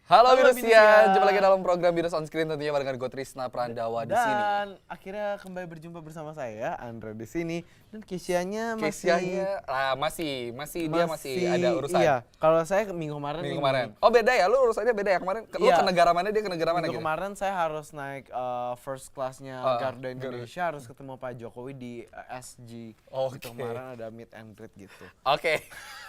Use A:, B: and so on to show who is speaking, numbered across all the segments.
A: Halo Binusian, jumpa lagi dalam program Binus On Screen tentunya barengan gue Trisna Prandawa di sini.
B: Dan akhirnya kembali berjumpa bersama saya Andra di sini dan Kesia-nya
A: masih dia ada urusan.
B: Iya, kalau saya minggu kemarin.
A: Oh beda ya, lu urusannya beda ya kemarin. Lu ke negara mana, dia ke negara mana gitu?
B: Kemarin saya harus naik first class-nya Garuda Indonesia, harus ketemu Pak Jokowi di SG.
A: Oke.
B: Kemarin ada meet and greet gitu.
A: Oke.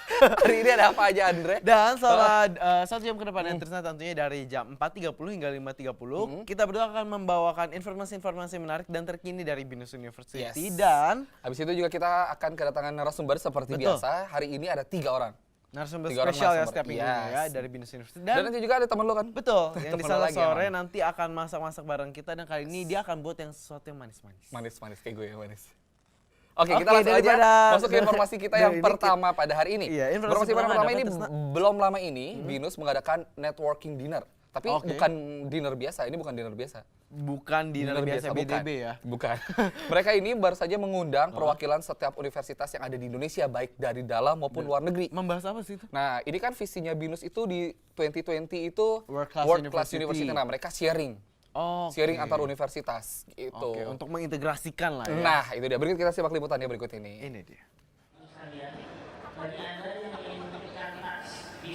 A: Hari ini ada apa aja Andre?
B: Dan selama 1 jam ke depan Trisna tentunya dari jam 4.30 hingga 5.30 kita berdua akan membawakan informasi-informasi menarik dan terkini dari Binus University.
A: Yes.
B: Dan
A: habis itu juga kita akan kedatangan narasumber seperti biasa. Hari ini ada 3 orang.
B: Narasumber spesial ya setiap minggu ya dari Binus University.
A: Dan nanti juga ada teman lo kan?
B: Betul, yang di sana sore nanti akan masak-masak bareng kita dan kali ini dia akan buat yang sesuatu yang manis-manis.
A: Manis-manis kayak gue ya, manis. Oke, kita langsung aja masuk ke informasi kita yang pertama pada hari ini.
B: Iya,
A: informasi pertama ini belum lama ini Binus mengadakan networking dinner. Tapi bukan dinner biasa, ini bukan dinner biasa.
B: Bukan dinner biasa BDB ya?
A: Bukan. Mereka ini baru saja mengundang perwakilan setiap universitas yang ada di Indonesia, baik dari dalam maupun luar negeri.
B: Membahas apa sih itu?
A: Nah, ini kan visinya Binus itu di 2020 itu World Class University. Nah, mereka sharing antar universitas gitu.
B: Oke, untuk mengintegrasikan lah ya.
A: Nah, itu dia. Berikut kita simak liputannya berikut ini.
B: Ini dia.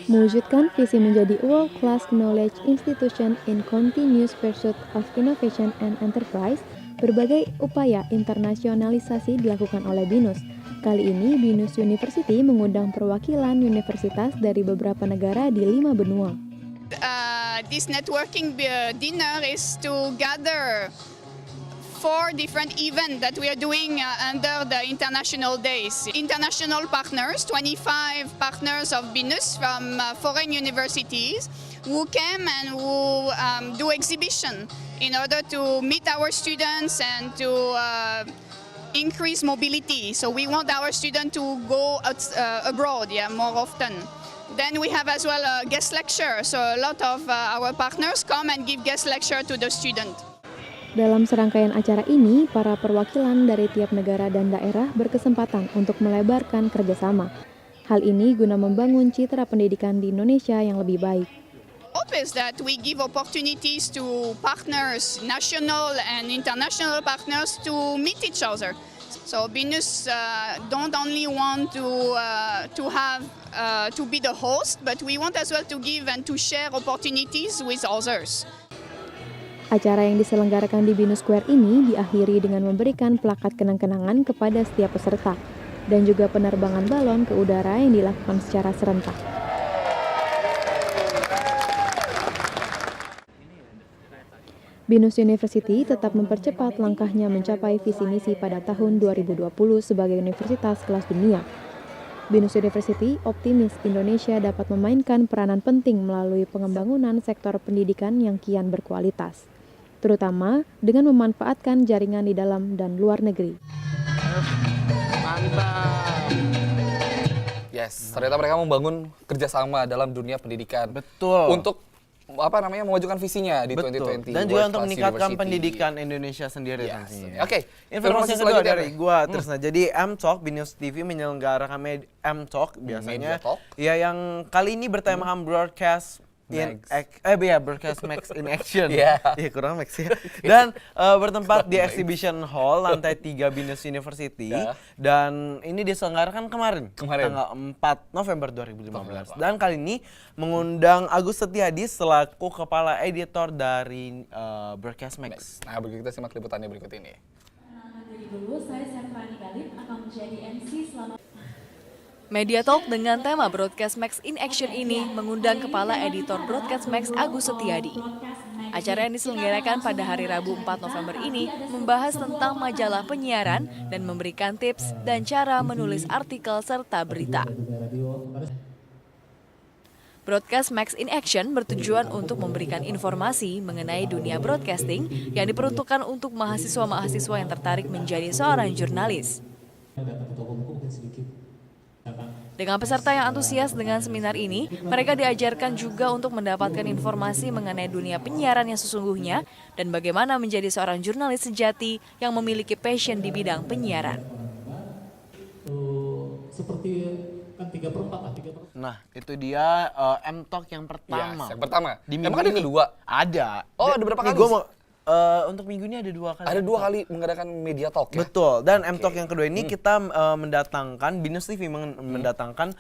C: Mewujudkan visi menjadi World Class Knowledge Institution in Continuous Pursuit of Innovation and Enterprise, berbagai upaya internasionalisasi dilakukan oleh Binus. Kali ini Binus University mengundang perwakilan universitas dari beberapa negara di 5 benua.
D: This networking dinner is to gather 4 different events that we are doing under the International Days. International partners, 25 partners of Binus from foreign universities who came and who do exhibition in order to meet our students and to increase mobility. So we want our students to go abroad more often. Then we have as well a guest lecture, so a lot of our partners come and give guest lecture to the student.
C: Dalam serangkaian acara ini, para perwakilan dari tiap negara dan daerah berkesempatan untuk melebarkan kerjasama. Hal ini guna membangun citra pendidikan di Indonesia yang lebih baik.
D: Hope is that we give opportunities to partners, national and international partners, to meet each other. So Binus don't only want to be the host, but we want as well to give and to share opportunities with others.
C: Acara yang diselenggarakan di Binus Square ini diakhiri dengan memberikan plakat kenang-kenangan kepada setiap peserta dan juga penerbangan balon ke udara yang dilakukan secara serentak. Binus University tetap mempercepat langkahnya mencapai visi misi pada tahun 2020 sebagai universitas kelas dunia. Binus University optimis Indonesia dapat memainkan peranan penting melalui pengembangan sektor pendidikan yang kian berkualitas, terutama dengan memanfaatkan jaringan di dalam dan luar negeri.
B: Mantap.
A: Yes, ternyata mereka membangun kerjasama dalam dunia pendidikan.
B: Betul.
A: Untuk memajukan visinya di 2020.
B: Dan juga untuk meningkatkan pendidikan Indonesia sendiri tentunya.
A: Oke,
B: informasi kedua dari gua Trisna. Jadi M-Talk Binus TV menyelenggarakan M-Talk biasanya. Ya, yang kali ini bertemakan broadcast Broadcast Max in Action. Iya, kurang Max ya. Dan bertempat di Exhibition Hall lantai 3 Binus University. Dan ini diselenggarakan kemarin. Tanggal 4 November 2015. Dan kali ini mengundang Agus Setiadi selaku kepala editor dari Broadcast Max.
A: Nah, begitu kita simak liputannya berikut ini.
E: Dari dulu saya Servani Galip akan menjadi MC selama
F: Media Talk dengan tema Broadcast Max in Action ini mengundang Kepala Editor Broadcast Max Agus Setiadi. Acara yang diselenggarakan pada hari Rabu 4 November ini membahas tentang majalah penyiaran dan memberikan tips dan cara menulis artikel serta berita. Broadcast Max in Action bertujuan untuk memberikan informasi mengenai dunia broadcasting yang diperuntukkan untuk mahasiswa-mahasiswa yang tertarik menjadi seorang jurnalis. Dengan peserta yang antusias dengan seminar ini, mereka diajarkan juga untuk mendapatkan informasi mengenai dunia penyiaran yang sesungguhnya dan bagaimana menjadi seorang jurnalis sejati yang memiliki passion di bidang penyiaran.
G: Seperti kan 3/4 lah, 3/4.
B: Nah, itu dia M-Talk yang pertama.
A: Yes, yang pertama.
B: Di minggu
A: Emang ada
B: ini.
A: yang kedua?
B: Ada.
A: Oh, ada berapa kali
B: Gua
A: sih?
B: mau, untuk minggu ini ada 2 kali.
A: Ada 2 kali mengadakan media talk ya?
B: Betul. Dan M-Talk yang kedua ini kita mendatangkan, Binus TV mendatangkan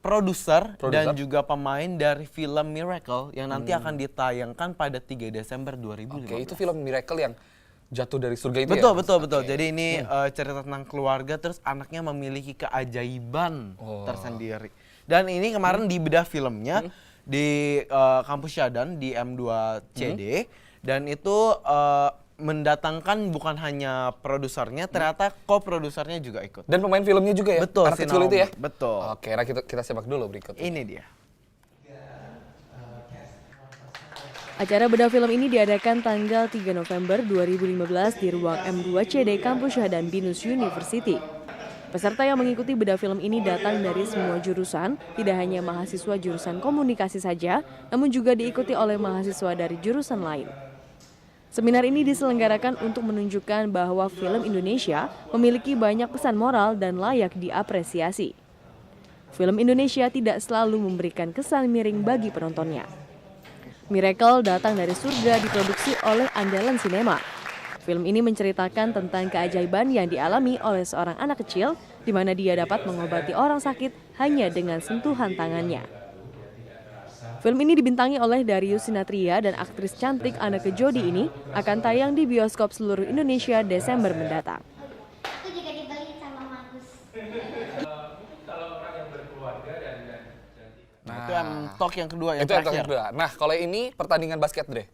B: produser dan juga pemain dari film Miracle yang nanti akan ditayangkan pada 3 Desember 2015.
A: Oke, itu film Miracle yang jatuh dari surga itu
B: Betul,
A: ya?
B: betul. Jadi ini cerita tentang keluarga, terus anaknya memiliki keajaiban tersendiri. Dan ini kemarin dibedah filmnya di kampus Syadan di M2CD. Dan itu mendatangkan bukan hanya produsernya, ternyata co-produsernya juga ikut.
A: Dan pemain filmnya juga ya?
B: Betul,
A: Anak kecil itu ya?
B: Betul.
A: Oke, nah kita simak dulu berikut.
B: Ini dia.
F: Acara bedah film ini diadakan tanggal 3 November 2015 di ruang M2CD Kampus Syadan Binus University. Peserta yang mengikuti bedah film ini datang dari semua jurusan, tidak hanya mahasiswa jurusan komunikasi saja, namun juga diikuti oleh mahasiswa dari jurusan lain. Seminar ini diselenggarakan untuk menunjukkan bahwa film Indonesia memiliki banyak pesan moral dan layak diapresiasi. Film Indonesia tidak selalu memberikan kesan miring bagi penontonnya. Miracle datang dari surga diproduksi oleh Andalan Cinema. Film ini menceritakan tentang keajaiban yang dialami oleh seorang anak kecil di mana dia dapat mengobati orang sakit hanya dengan sentuhan tangannya. Film ini dibintangi oleh Darius Sinatria dan aktris cantik Anneke Jody ini akan tayang di bioskop seluruh Indonesia Desember mendatang.
H: Itu juga dibeli sama Magus.
B: Itu M-Talk yang kedua, yang
A: Itu yang
B: terakhir.
A: kedua. Nah, kalau ini pertandingan basket, Dre.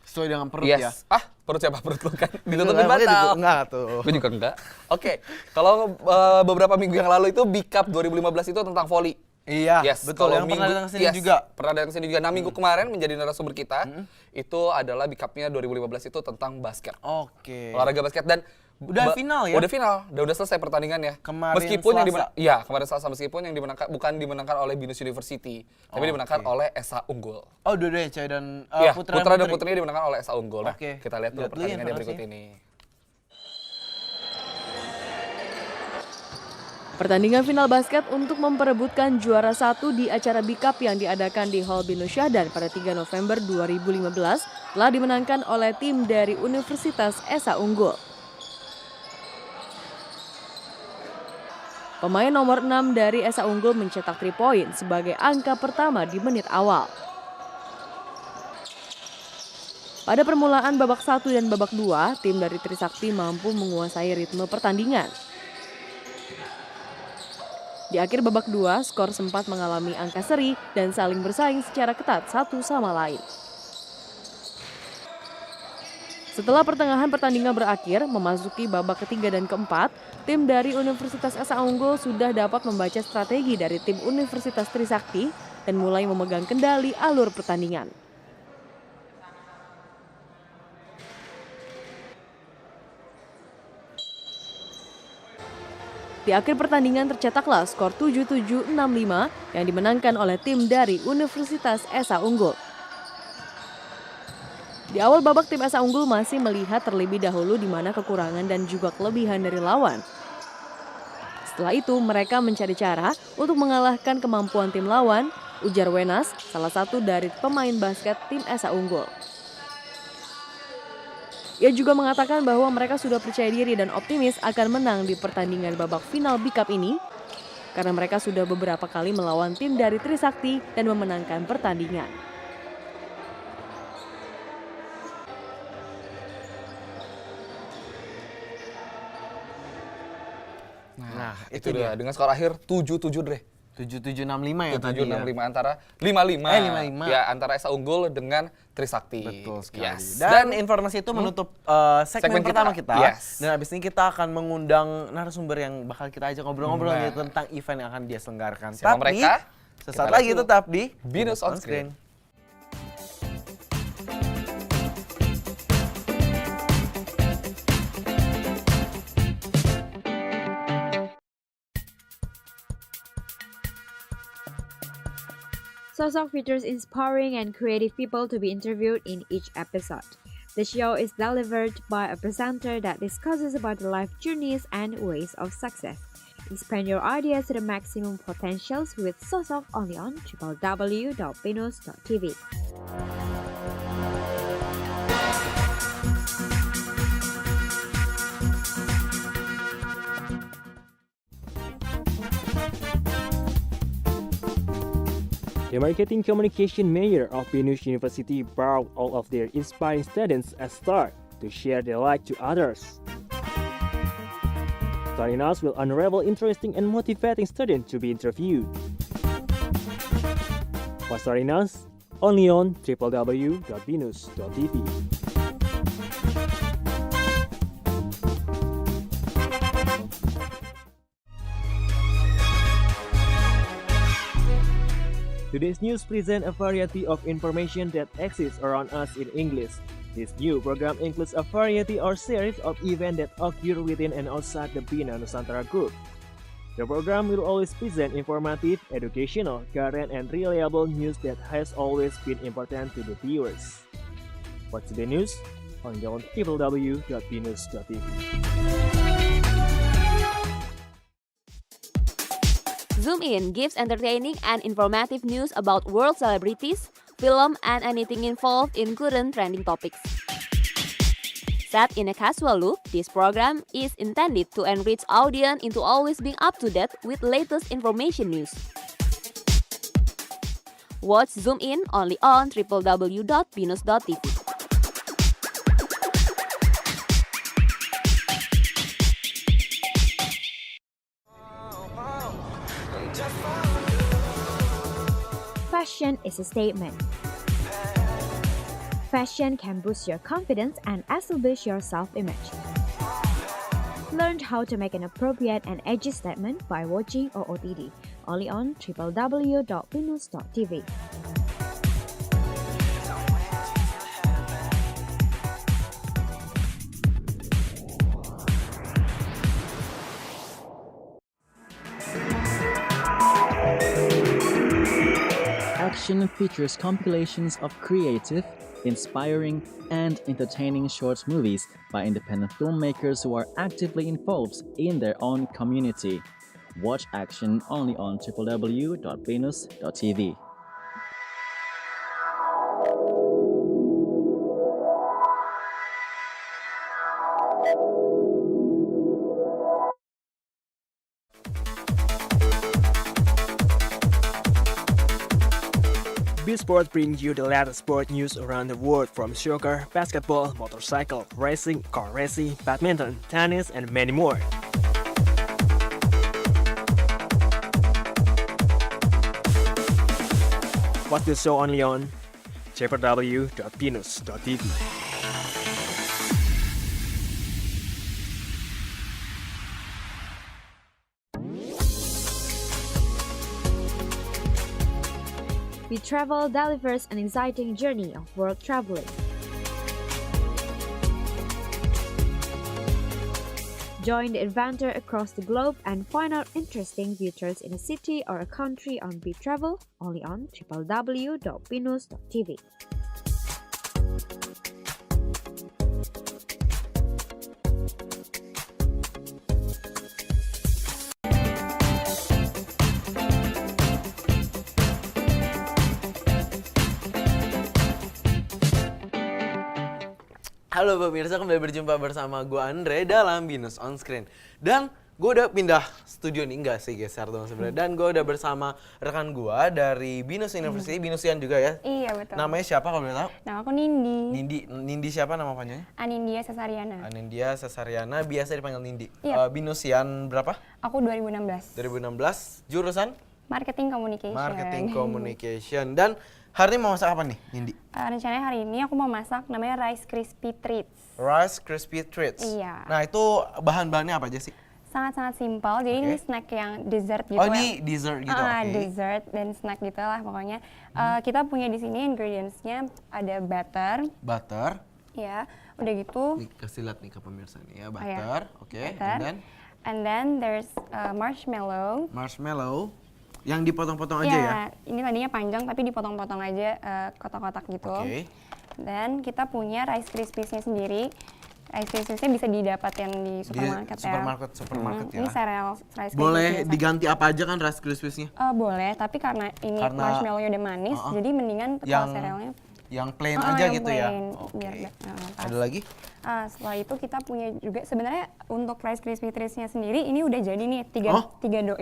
B: Sesuai dengan perut ya.
A: Yes. Ah, perut siapa? Perut lu kan? Ditutupin
B: Enggak,
A: batal.
B: enggak tuh.
A: Gue juga enggak. Oke, kalau beberapa minggu yang lalu itu Big Cup 2015 itu tentang voli.
B: Iya,
A: Yes,
B: betul.
A: kalau
B: Yang pernah datang ke sini juga.
A: Pernah datang ke sini juga. Nah, minggu kemarin menjadi narasumber kita, itu adalah Big Cup-nya 2015 itu tentang basket.
B: Oke.
A: Olahraga basket dan
B: Udah final ya?
A: Udah final, udah selesai pertandingannya.
B: Kemarin
A: meskipun
B: Selasa.
A: kemarin Selasa meskipun yang dimenangkan bukan dimenangkan oleh Binus University, tapi dimenangkan oleh Esa Unggul.
B: Oh, dua-duanya cewek dan
A: Iya,
B: putra
A: putra dan
B: putri.
A: putrinya dimenangkan oleh Esa Unggul. Nah,
B: Oke.
A: kita lihat dulu
B: Lihat dulu ya
A: pertandingannya berikut
B: informasinya.
A: ini.
F: Pertandingan final basket untuk memperebutkan juara 1 di acara Big Cup yang diadakan di Hall Binus Syadan pada 3 November 2015 telah dimenangkan oleh tim dari Universitas Esa Unggul. Pemain nomor 6 dari Esa Unggul mencetak 3 poin sebagai angka pertama di menit awal. Pada permulaan babak 1 dan babak 2, tim dari Trisakti mampu menguasai ritme pertandingan. Di akhir babak 2, skor sempat mengalami angka seri dan saling bersaing secara ketat satu sama lain. Setelah pertengahan pertandingan berakhir, memasuki babak ketiga dan keempat, tim dari Universitas Esa Unggul sudah dapat membaca strategi dari tim Universitas Trisakti dan mulai memegang kendali alur pertandingan. Di akhir pertandingan tercetaklah skor 77-65 yang dimenangkan oleh tim dari Universitas Esa Unggul. Di awal babak tim Esa Unggul masih melihat terlebih dahulu di mana kekurangan dan juga kelebihan dari lawan. Setelah itu mereka mencari cara untuk mengalahkan kemampuan tim lawan, ujar Wenas, salah satu dari pemain basket tim Esa Unggul. Ia juga mengatakan bahwa mereka sudah percaya diri dan optimis akan menang di pertandingan babak final Big Cup ini karena mereka sudah beberapa kali melawan tim dari Trisakti dan memenangkan pertandingan.
A: Nah, itu dia. Dengan skor akhir 7-7, Dre.
B: 7765 ya tadi ya.
A: 7-65 antara 55.
B: 55.
A: Ya, antara Esa Unggul dengan Trisakti.
B: Betul sekali.
A: Yes.
B: Dan informasi itu menutup segmen pertama kita.
A: Yes.
B: Dan abis ini kita akan mengundang narasumber yang bakal kita ajak ngobrol-ngobrol
A: Nah.
B: tentang event yang akan dia selenggarakan.
A: Siapa
B: Tapi
A: mereka?
B: sesaat
A: Kita
B: lagi
A: lihat dulu.
B: tetap di
A: Binus on Screen.
I: Sosok features inspiring and creative people to be interviewed in each episode. The show is delivered by a presenter that discusses about the life journeys and ways of success. Expand your ideas to the maximum potentials with Sosok only on www.binus.tv.
J: The marketing communication major of Binus University brought all of their inspiring students a start to share their light to others. Starinas will unravel interesting and motivating students to be interviewed. For Starinas, only on www.binus.tv. Today's news presents a variety of information that exists around us in English. This new program includes a variety or series of events that occur within and outside the Bina Nusantara Group. The program will always present informative, educational, current, and reliable news that has always been important to the viewers. What's the news? Only on www.binus.tv.
K: Zoom In gives entertaining and informative news about world celebrities, film, and anything involved in current trending topics. Set in a casual loop, this program is intended to enrich audience into always being up to date with latest information news. Watch Zoom In only on www.binus.tv.
I: Fashion is a statement. Fashion can boost your confidence and establish your self-image. Learn how to make an appropriate and edgy statement by watching OOTD, only on www.binus.tv.
L: Action features compilations of creative, inspiring, and entertaining short movies by independent filmmakers who are actively involved in their own community. Watch Action only on www.binus.tv.
J: B-Sport brings you the latest sport news around the world from soccer, basketball, motorcycle, racing, car racing, badminton, tennis, and many more. Watch the show only on www.binus.tv.
I: We Travel delivers an exciting journey of world traveling. Join the adventure across the globe and find out interesting features in a city or a country on We Travel, only on www.binus.tv.
B: Halo pemirsa, kembali berjumpa bersama gue Andre dalam Binus On Screen. Dan gue udah pindah studio nih, enggak sih geser dong sebenarnya. Dan gue udah bersama rekan gue dari Binus University, Binusian juga ya?
M: Iya betul.
B: Namanya siapa kalau boleh tahu?
M: Nama aku Nindi.
B: Nindi siapa nama panjangnya?
M: Anindya Sesariana.
B: Anindya Sesariana, biasa dipanggil Nindi.
M: Iya.
B: Binusian berapa?
M: Aku 2016.
B: 2016, jurusan?
M: Marketing Communication.
B: Marketing Communication. Dan hari ini mau masak apa nih, Nindi?
M: Rencananya hari ini aku mau masak namanya Rice Crispy Treats.
B: Rice Crispy Treats?
M: Iya.
B: Nah itu bahan-bahannya apa aja sih?
M: Sangat-sangat simpel, jadi ini snack yang dessert gitu.
B: Oh ini dessert gitu, oke.
M: Dessert dan snack gitu lah pokoknya. Kita punya di sini ingredients-nya ada butter.
B: Butter.
M: Ya, udah gitu.
B: Nih, kasih lihat nih ke pemirsa nih ya, butter. Oke,
M: and then there's marshmallow.
B: Marshmallow. Yang dipotong-potong aja ya?
M: Ini tadinya panjang tapi dipotong-potong aja kotak-kotak gitu. Dan kita punya Rice Krispies-nya sendiri. Rice Krispies-nya bisa didapatkan di supermarket ya.
B: Supermarket ya.
M: Ini sereal Rice Krispies.
B: Boleh diganti apa aja kan Rice Krispies-nya?
M: Boleh, tapi karena ini marshmallow-nya udah manis, jadi mendingan kalau serealnya
B: yang plain aja gitu ya.
M: Biar
B: Ada lagi?
M: Setelah itu kita punya juga sebenarnya untuk Rice Krispies Treats-nya sendiri ini udah jadi nih tiga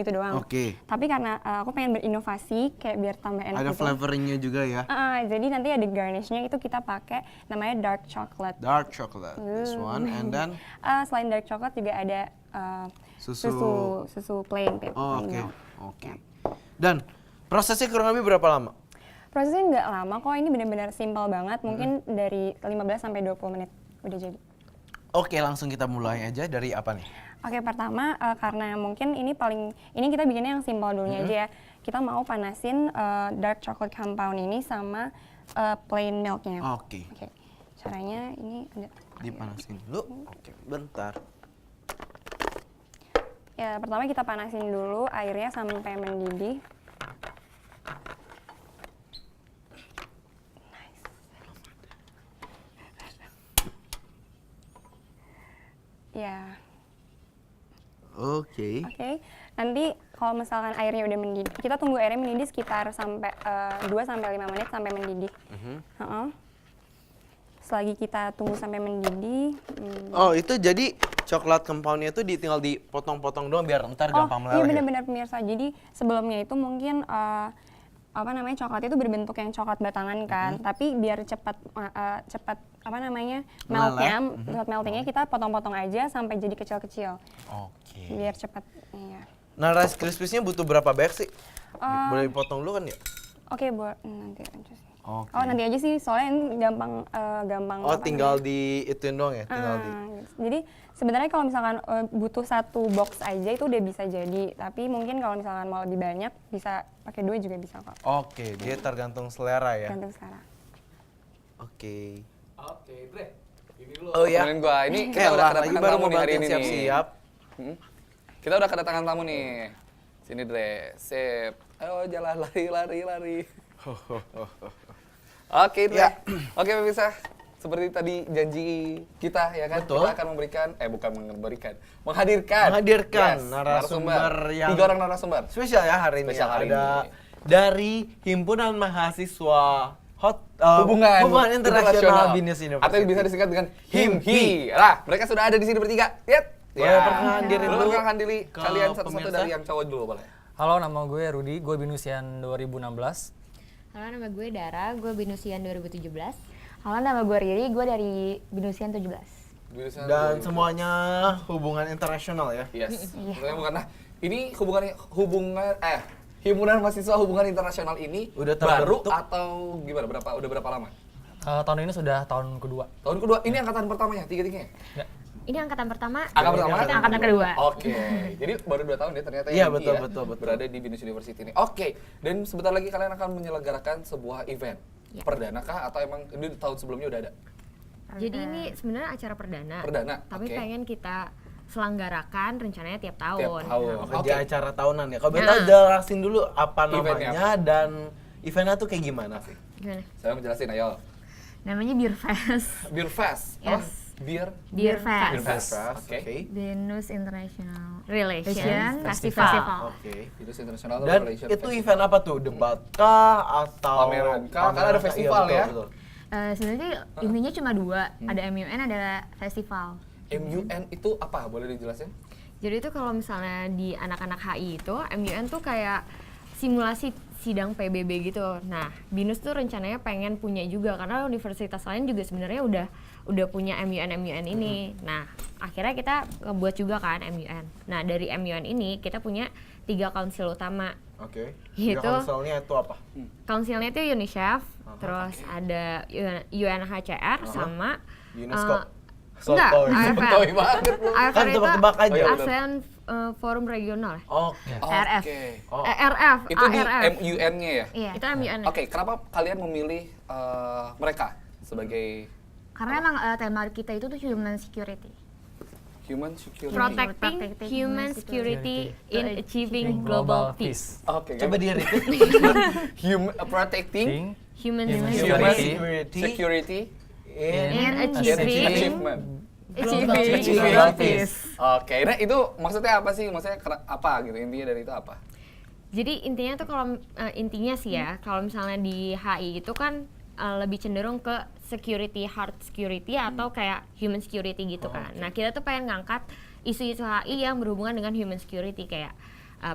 M: itu doang. Tapi karena aku pengen berinovasi kayak biar tambah enak
B: ada
M: gitu.
B: flavoring-nya juga ya.
M: Jadi nanti ada garnish-nya itu kita pakai namanya dark chocolate.
B: Dark chocolate, this one, and then
M: selain dark chocolate juga ada susu plain.
B: Oke. Dan prosesnya kurang lebih berapa lama?
M: Prosesnya nggak lama kok, ini benar-benar simpel banget, mungkin dari 15 sampai 20 menit udah jadi.
B: Oke, langsung kita mulai aja dari apa nih?
M: Oke, pertama karena mungkin ini kita bikinnya yang simpel dulunya aja ya. Kita mau panasin dark chocolate compound ini sama plain milknya.
B: Oke.
M: Caranya ini ada
B: dipanasin dulu. Oke, bentar.
M: Ya, pertama kita panasin dulu airnya sampai mendidih. Ya. Oke. Nanti kalau misalkan airnya udah mendidih, kita tunggu airnya mendidih sekitar sampai 2 sampai 5 menit sampai mendidih. Selagi kita tunggu sampai mendidih.
B: Itu jadi coklat compound-nya itu tinggal dipotong-potong doang biar ntar gampang meleleh.
M: Iya benar-benar pemirsa. Jadi sebelumnya itu mungkin coklat itu berbentuk yang coklat batangan kan, tapi biar cepat meltingnya kita potong-potong aja sampai jadi kecil-kecil. Biar cepat. Iya.
B: Nah, Rice Krispies-nya butuh berapa banyak sih? Boleh dipotong dulu kan ya?
M: Nanti aja sih. Nanti aja sih, soalnya ini gampang.
B: Tinggal ituin doang ya?
M: Jadi sebenarnya kalau misalkan butuh 1 box aja itu udah bisa jadi. Tapi mungkin kalau misalkan mau lebih banyak, bisa pakai 2 juga bisa kok.
B: Dia tergantung selera ya?
M: Tergantung selera.
A: Oke, Dre. Ini dulu. Gua. Ini
B: kita
A: udah kedatangan tamu nih hari ini.
B: Siap-siap.
A: Kita udah kedatangan tamu nih. Sini Dre, sip. Ayo jalan lari. Oke, Dre. Oke, pemirsa. Seperti tadi janji kita ya kan, kita akan menghadirkan narasumber yang 3 orang narasumber.
B: Spesial ya hari ini. Ada dari Himpunan Mahasiswa Hubungan Internasional Binus University.
A: Atau bisa disingkat dengan HIMHI. Nah, mereka sudah ada di sini bertiga. Lihat. Perkenalkan diri kalian satu-satu dari yang cowok dulu boleh.
N: Halo, nama gue Rudi, gue Binusian 2016.
O: Halo, nama gue Dara, gue Binusian 2017. Halo, nama gue Riri, gue dari Binusian 17.
B: Dan semuanya hubungan internasional ya?
A: Yes. Karena ini Himpunan Mahasiswa Hubungan Internasional ini udah baru atau gimana? Udah berapa lama?
N: Tahun ini sudah tahun kedua.
A: Tahun kedua? Ini angkatan pertamanya, tiga-tiganya?
O: Ini angkatan pertama,
A: kita
O: angkatan kedua.
A: Oke, jadi baru 2 tahun ya ternyata
B: ya betul.
A: Berada di Binus University ini. Oke, dan sebentar lagi kalian akan menyelenggarakan sebuah event. Perdana kah atau emang ini tahun sebelumnya udah ada?
O: Jadi ini sebenarnya acara perdana. Tapi pengen kita selenggarakan rencananya tiap tahun.
B: Jadi acara tahunan ya. Kalau kita jelasin dulu apa namanya dan eventnya tuh kayak gimana sih?
O: Gimana?
A: Saya menjelasin, ayo.
O: Namanya Beer Fest.
A: Beer Fest?
O: Yes.
A: Beer
O: Fest.
A: Oke.
O: Binus International Relations Festival.
A: Oke. Binus International
B: Dan
A: Relations.
B: itu event apa tuh? Debat kah atau
A: pameran kah? Karena ada festival ya.
O: Sebenarnya intinya cuma 2, ada MUN, ada festival.
A: MUN itu apa? Boleh dijelasin?
O: Jadi itu kalau misalnya di anak-anak HI itu, MUN tuh kayak simulasi sidang PBB gitu. Nah, Binus tuh rencananya pengen punya juga karena universitas lain juga sebenarnya udah punya MUN ini. Nah, akhirnya kita buat juga kan MUN. Nah, dari MUN ini kita punya 3 konsil utama.
B: Oke.
O: Gitu.
B: Konsilnya itu apa?
O: Konsilnya itu UNICEF, terus ada UNHCR sama
B: UNESCO.
O: Enggak, AFR.
B: Kan tebak-tebak aja.
O: ASEAN Forum Regional.
A: RF.
O: RF.
A: Itu di MUN-nya ya?
O: Iya, itu MUN.
A: Oke, kenapa kalian memilih mereka sebagai...
O: Karena emang tema kita itu tuh human security.
A: Human security.
O: Protecting human security in achieving global peace.
A: Oke,
B: coba di repeat.
A: Protecting
O: human
A: security
O: in achieving
A: global peace. Oke, nah itu maksudnya apa sih? Maksudnya apa gitu? Intinya dari itu apa?
O: Jadi intinya tuh kalau intinya sih ya, kalau misalnya di HI itu kan lebih cenderung ke security, hard security atau kayak human security gitu kan. Nah kita tuh pengen ngangkat isu-isu HI yang berhubungan dengan human security kayak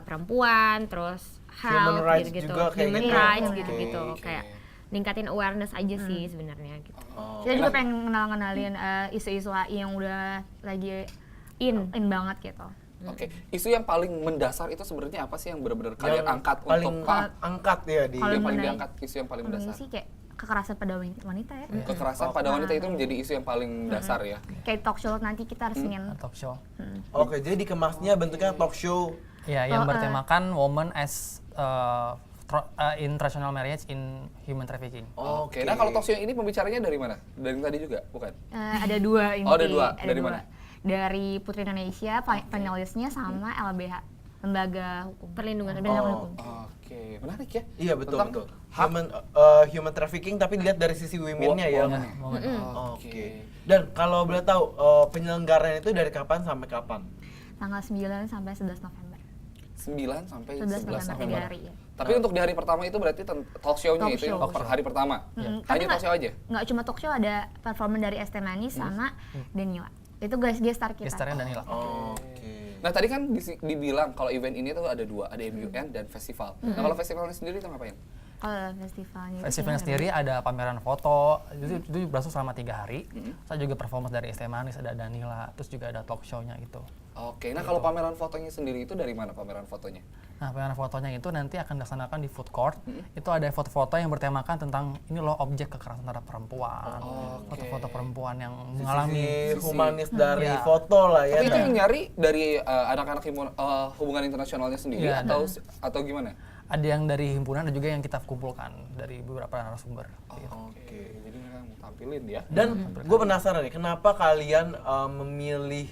O: perempuan, terus health gitu-gitu, human rights gitu-gitu, kayak ningkatin awareness aja sih sebenarnya gitu.
P: Kita juga pengen ngenalin isu-isu HI yang udah lagi in banget gitu.
A: Oke, isu yang paling mendasar itu sebenarnya apa sih yang benar-benar kalian angkat
B: paling
A: untuk
B: angkat ya di
A: yang paling diangkat isu yang paling mendasar?
P: Sih kayak kekerasan pada wanita ya.
A: Kekerasan pada wanita itu menjadi isu yang paling dasar ya.
P: Kayak talk show nanti kita resmiin.
N: Talk show.
B: Oke, jadi dikemasnya bentuknya talk show.
N: Ya, yang bertemakan woman as international marriage in human trafficking.
A: Oke. Nah kalau talk show ini pembicaranya dari mana? Dari tadi juga, bukan?
P: Ada dua ini.
A: Oh, ada dua. Dari mana?
P: Dari Putri Indonesia, panelisnya sama LBH, Lembaga Hukum Perlindungan Hukum.
A: Oke, menarik ya.
B: Iya betul. Human trafficking tapi dilihat dari sisi women-nya ya. Oke. Dan kalau boleh tahu penyelenggaraan itu dari kapan sampai kapan?
P: Tanggal 9 sampai 11 November.
A: 9 sampai
P: 11
A: November.
P: 3 hari ya.
A: Tapi untuk di hari pertama itu berarti talk show-nya itu yang hari pertama. Hanya talk show aja.
P: Nggak cuma talk show, ada performa dari ST Manis sama Danila. Itu guest star kita.
N: Gestarnya Danila.
B: Oke.
A: Nah tadi kan dibilang kalau event ini tuh ada dua, ada MUN dan festival. Nah kalau festivalnya sendiri itu ngapain?
P: Kalau
N: festivalnya sendiri ada pameran foto, itu berlangsung selama 3 hari. Saya juga performance dari ST Manis, ada Danila, terus juga ada talk show-nya itu.
A: Oke, nah kalau pameran fotonya sendiri itu dari mana pameran fotonya?
N: Nah pameran fotonya itu nanti akan dilaksanakan di food court. Itu ada foto-foto yang bertemakan tentang ini loh objek kekerasan terhadap perempuan. Foto-foto perempuan yang mengalami
B: sisi humanis dari foto lah ya.
A: Tapi itu yang nyari dari anak-anak hubungan internasionalnya sendiri atau gimana?
N: Ada yang dari himpunan, ada juga yang kita kumpulkan dari beberapa narasumber.
A: Oke, jadi mereka mau tampilin ya.
B: Dan gue penasaran nih, kenapa kalian memilih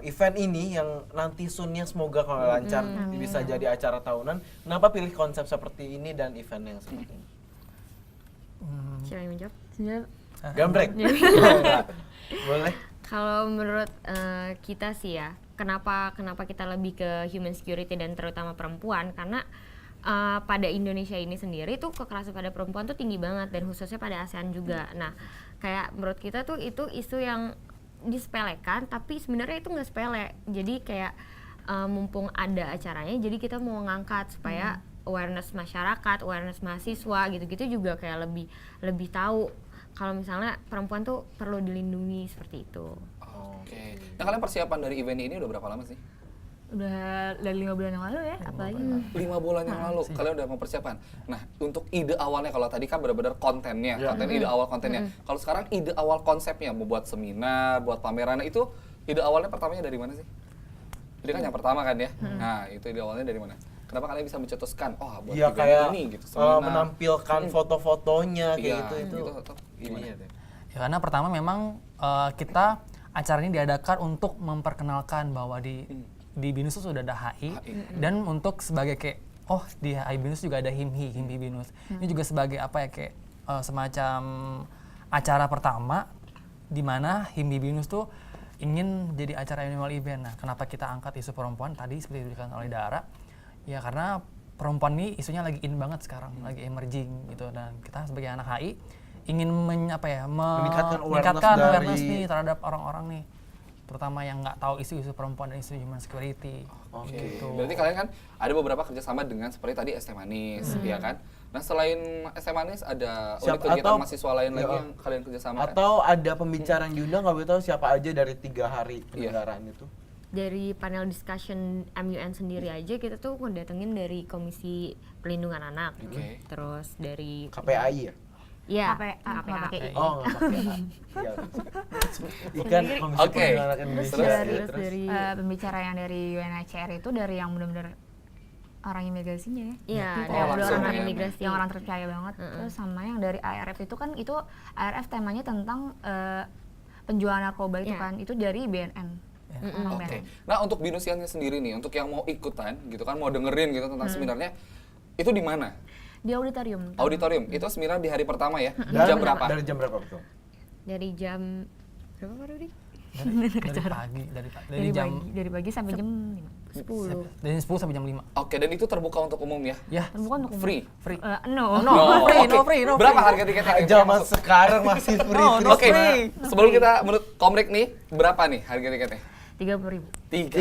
B: event ini yang nanti soon-nya semoga kalau lancar bisa jadi acara tahunan. Kenapa pilih konsep seperti ini dan event yang seperti ini?
O: Siapa yang menjawab?
B: Gambreng. Boleh.
O: Kalau menurut kita sih ya, kenapa kita lebih ke human security dan terutama perempuan, karena pada Indonesia ini sendiri tuh kekerasan pada perempuan tuh tinggi banget dan khususnya pada ASEAN juga. Nah, kayak menurut kita tuh itu isu yang disepelekan tapi sebenarnya itu nggak sepele. Jadi kayak mumpung ada acaranya, jadi kita mau ngangkat supaya awareness masyarakat, awareness mahasiswa gitu-gitu juga kayak lebih tahu kalau misalnya perempuan tuh perlu dilindungi seperti itu.
A: Oke. Nah kalian persiapan dari event ini udah berapa lama sih?
P: Udah dari 5 bulan yang lalu ya, apalagi
A: 5 bulan yang lalu kalian udah mempersiapkan. Nah untuk ide awalnya, kalau tadi kan benar-benar kontennya, ide awal kontennya. Kalau sekarang ide awal konsepnya, membuat seminar, buat pameran, itu ide awalnya pertamanya dari mana sih? Jadi kan yang pertama kan ya. Nah itu ide awalnya dari mana? Kenapa kalian bisa mencetuskan, buat event ini gitu,
B: menampilkan foto-fotonya kayak gitu
A: gimana?
N: Ya karena pertama memang kita acara ini diadakan untuk memperkenalkan bahwa di BINUS sudah ada HI, dan untuk sebagai kayak di HI BINUS juga ada HIMHI BINUS. Ini juga sebagai apa ya, kayak semacam acara pertama di mana HIMHI BINUS tuh ingin jadi acara annual event. Nah, kenapa kita angkat isu perempuan tadi seperti diberikan oleh Dara? Ya karena perempuan ini isunya lagi in banget sekarang, lagi emerging gitu, dan kita sebagai anak HI ingin meningkatkan awareness nih terhadap orang-orang nih, terutama yang nggak tahu isu-isu perempuan dan isu human security. Gitu.
A: Berarti kalian kan ada beberapa kerjasama dengan seperti tadi ST Manis, ya kan? Nah selain ST Manis ada kegiatan mahasiswa lain lagi yang kalian kerjasama?
B: Atau ada pembicara yang diundang, nggak boleh tahu siapa aja dari 3 hari penyelenggaraan itu?
O: Dari panel discussion MUN sendiri aja kita tuh datengin dari Komisi Perlindungan Anak, terus dari
B: KPAI ya?
O: Iya,
P: KPAI.
B: Oh, nggak KPAI. Ikan Komisi Perlindungan Anak Indonesia.
P: Terus dari pembicara yang dari UNHCR itu dari yang benar-benar orang imigrasinya ya.
O: Iya,
P: orang imigrasi yang orang terpercaya banget. Terus sama yang dari ARF itu kan, itu ARF temanya tentang penjualan narkoba itu kan, itu dari BNN.
A: Oke. Nah, untuk Binusiannya sendiri nih, untuk yang mau ikutan gitu kan, mau dengerin gitu tentang seminarnya, itu di mana?
P: Di auditorium.
A: Auditorium. Itu seminar di hari pertama ya?
B: Jam
A: berapa?
B: Dari jam berapa betul?
P: Dari jam berapa Pak Rudi? Dari pagi sampai jam 10.
N: Dari 10 sampai jam 5.
A: Oke, dan itu terbuka untuk umum ya?
N: Ya.
P: Terbuka untuk umum.
A: Free?
P: No.
A: Free. Berapa harga tiketnya?
B: Zaman sekarang masih free.
A: Oke, sebelum kita menurut Komrek nih, berapa nih harga tiketnya?
P: 30.000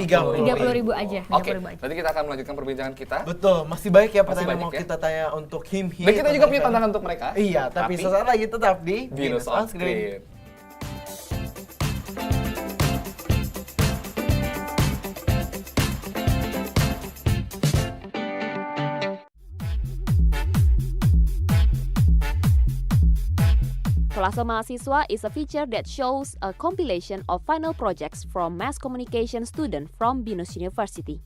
P: aja.
A: Oke, nanti kita akan melanjutkan perbincangan kita.
B: Betul, masih banyak ya pertanyaan yang mau kita tanya untuk Himhi.
A: Dan kita juga punya tantangan untuk mereka.
B: Iya, tapi sesaat lagi tetap di
A: Binus On Screen.
K: Kolase Mahasiswa is a feature that shows a compilation of final projects from mass communication students from Binus University.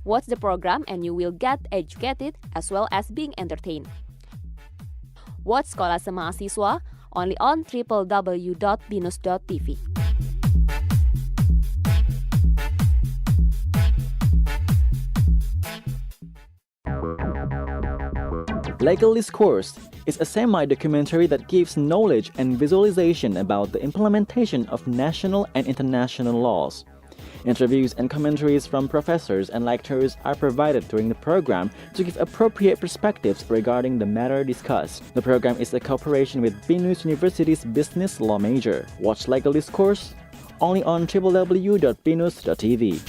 K: Watch the program and you will get educated as well as being entertained. Watch Kolase Mahasiswa only on www.binus.tv.
L: Legal Discourse is a semi-documentary that gives knowledge and visualization about the implementation of national and international laws. Interviews and commentaries from professors and lecturers are provided during the program to give appropriate perspectives regarding the matter discussed. The program is a cooperation with Binus University's Business Law major. Watch Legal Discourse only on www.binus.tv.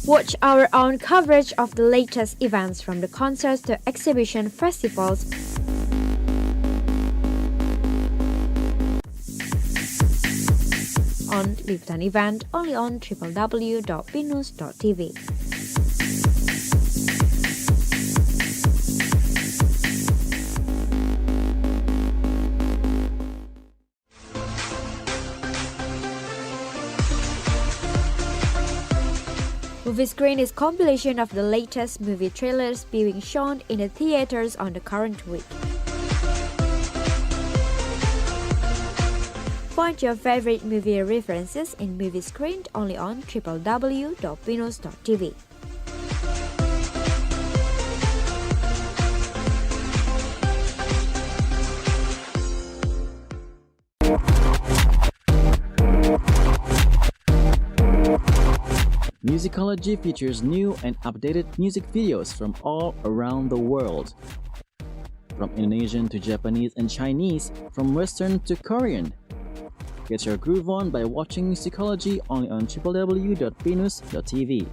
I: Watch our own coverage of the latest events from the concerts to exhibition festivals. On Liputan Event only on www.binus.tv. Movie Screen is compilation of the latest movie trailers being shown in the theaters on the current week. Find your favorite movie references in Movie Screen only on www.binus.tv.
L: Musicology features new and updated music videos from all around the world. From Indonesian to Japanese and Chinese, from Western to Korean. Get your groove on by watching Musicology only on www.binus.tv.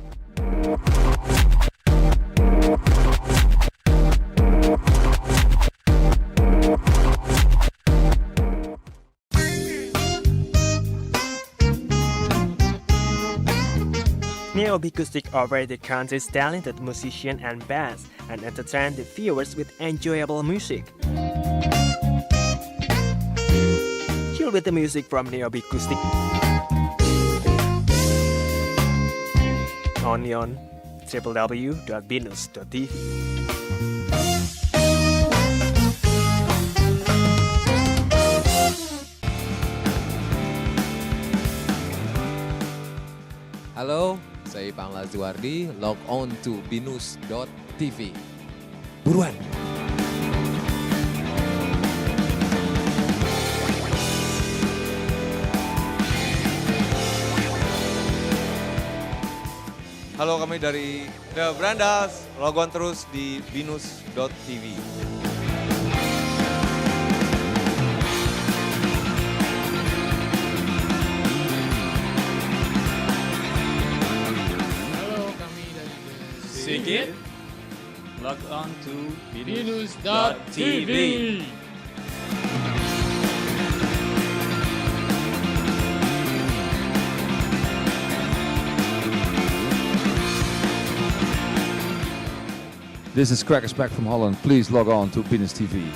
J: Neo-Acoustic offer the country's talented musicians and bands and entertain the viewers with enjoyable music. Chill with the music from Neo-Acoustic. Only on www.binus.tv.
Q: Halo, saya Pamla Zuwardi, log on to binus.tv. Buruan! Halo, kami dari The Brandas, log on terus di binus.tv.
R: Sigit, log on to binus.tv.
S: This is Crackers back from Holland. Please log on to Binus TV.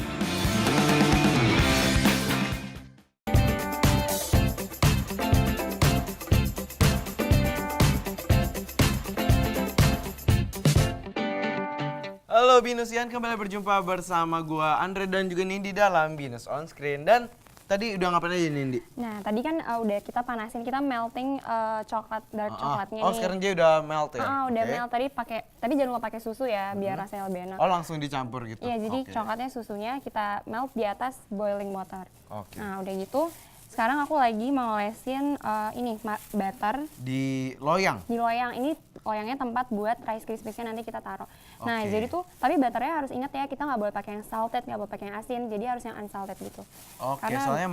B: Binusian, kembali berjumpa bersama gua Andre dan juga Nindi dalam Binus On Screen. Dan tadi udah ngapain aja Nindi?
M: Nah, tadi kan udah kita panasin, kita melting dark coklatnya nih.
B: Oh, sekarang dia udah melt ya?
M: Udah melt tadi pakai, tapi jangan lupa pakai susu ya, biar rasanya lebih enak.
B: Oh, langsung dicampur gitu?
M: Iya, jadi coklatnya susunya kita melt di atas boiling water.
B: Oke.
M: Nah, udah gitu, sekarang aku lagi mau lesin ini butter.
B: Di loyang?
M: Di loyang, ini loyangnya tempat buat Rice Krispiesnya nanti kita taruh. Nah, jadi tuh, tapi butternya harus ingat ya, kita nggak boleh pakai yang salted, nggak boleh pakai yang asin, jadi harus yang unsalted gitu.
B: Oke, soalnya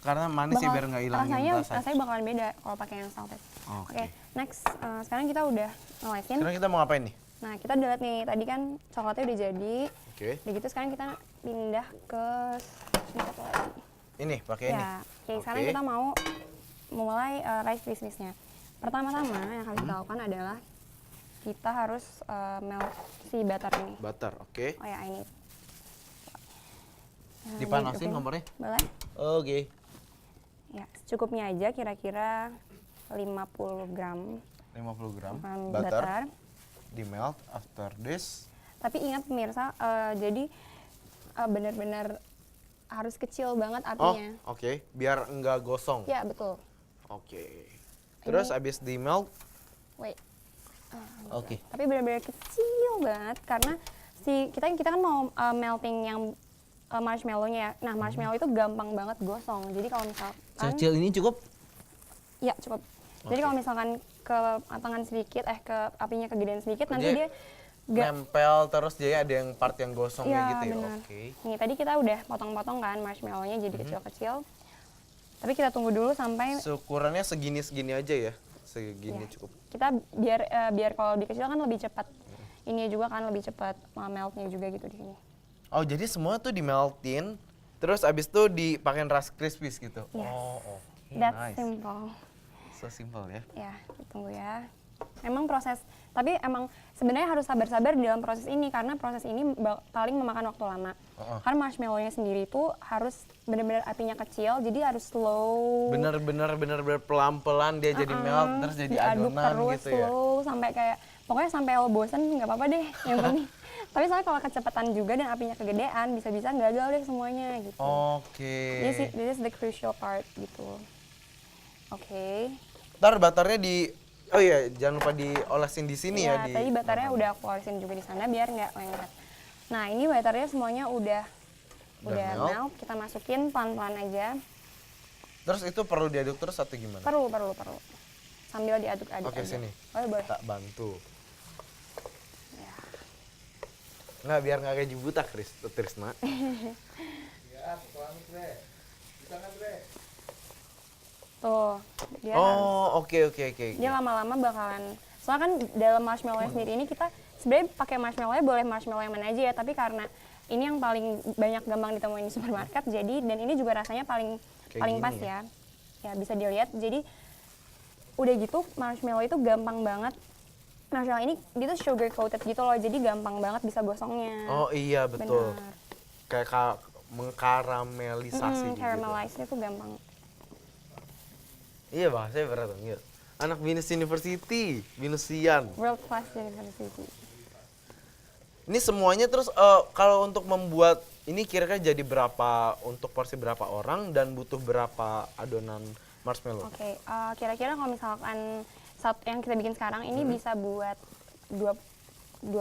B: karena manis sih biar nggak hilangin rasa.
M: Rasanya bakalan beda kalau pakai yang salted. Oke, next, sekarang kita udah ngelesin.
B: Sekarang kita mau ngapain nih?
M: Nah, kita udah lihat nih, tadi kan coklatnya udah jadi.
B: Oke.
M: Udah gitu sekarang kita pindah ke sini satu lagi.
B: Ini, pakai ini?
M: Ya, oke, sekarang kita mau mulai Rice Krispiesnya. Pertama-tama yang harus kita lakukan adalah kita harus melt si butter ini.
B: Butter, oke.
M: Oh ya, ini.
B: Dipanasin kompornya?
M: Boleh.
B: Oke.
M: Ya, secukupnya aja kira-kira 50 gram.
B: 50 gram
M: butter.
B: Di melt after this.
M: Tapi ingat pemirsa, jadi benar-benar harus kecil banget apinya.
B: Oh, oke. Biar enggak gosong.
M: Ya, betul.
B: Oke. Terus abis di melt?
M: Wait.
B: Oke.
M: Tapi benar-benar kecil banget karena kita kan mau melting yang marshmallow-nya ya. Nah, marshmallow itu gampang banget gosong. Jadi kalau misalkan
B: Kecil ini cukup?
M: Ya, cukup. Jadi kalau misalkan keatangan sedikit, apinya kegedean sedikit, nanti dia
B: nempel terus jadi ada yang part yang gosong
M: ya,
B: gitu ya.
M: Benar.
B: Oke.
M: Nih, tadi kita udah potong-potong kan marshmallow-nya jadi kecil-kecil. Tapi kita tunggu dulu sampai
B: ukurannya segini-segini aja ya. Segini cukup.
M: Kita biar kalau dikecil kan lebih cepat. Ini juga kan lebih cepat meltnya juga gitu di sini.
B: Oh, jadi semua tuh di-meltin terus abis itu dipakein Rice Krispies gitu.
M: Yes.
B: Oh, oke.
M: That's simple.
B: So simple ya.
M: Ya, tunggu ya. Tapi emang sebenarnya harus sabar-sabar di dalam proses ini karena proses ini paling memakan waktu lama. Karena marshmallow-nya sendiri tuh harus benar-benar apinya kecil, jadi harus slow.
B: Bener-bener pelan-pelan dia jadi melt terus jadi
M: diaduk
B: adonan
M: terus,
B: gitu ya.
M: slow sampai kayak pokoknya sampai lo bosen nggak apa-apa deh yang penting. Tapi soalnya kalau kecepatan juga dan apinya kegedean bisa-bisa gagal deh semuanya gitu.
B: Oke.
M: This is the crucial part gitu. Oke.
B: Ntar butternya oh iya, jangan lupa diolesin di sini ya.
M: Tadi butternya udah aku olesin juga di sana biar nggak lengket. Nah, ini butternya semuanya udah melt. Kita masukin pelan-pelan aja.
B: Terus itu perlu diaduk terus atau gimana?
M: Perlu. Sambil diaduk-aduk
B: aja. Oke, sini.
M: Oh, boleh.
B: Tak bantu. Ya. Nggak, biar nggak kayak buta, Trisna.
T: Ya, pelan, Dre. Bisa nggak, Dre?
M: Tuh, dia
B: oke.
M: Dia lama-lama bakalan, soalnya kan dalam marshmallow sendiri ini kita sebenarnya pakai marshmallow boleh marshmallow yang mana aja ya, tapi karena ini yang paling banyak gampang ditemuin di supermarket, jadi dan ini juga rasanya paling pas ya. Ya bisa dilihat. Jadi udah gitu marshmallow itu gampang banget. Marshmallow ini dia tuh sugar coated gitu loh, jadi gampang banget bisa gosongnya.
B: Oh iya betul.
M: Benar.
B: Kayak mengkaramelisasi gitu.
M: Caramelize-nya tuh gampang.
B: Iya bahasanya berat banget. Anak Binus University, Binusian.
M: World Class University.
B: Ini semuanya terus kalau untuk membuat ini kira-kira jadi berapa untuk porsi berapa orang dan butuh berapa adonan marshmallow?
M: Oke, kira-kira kalau misalkan yang kita bikin sekarang ini bisa buat 20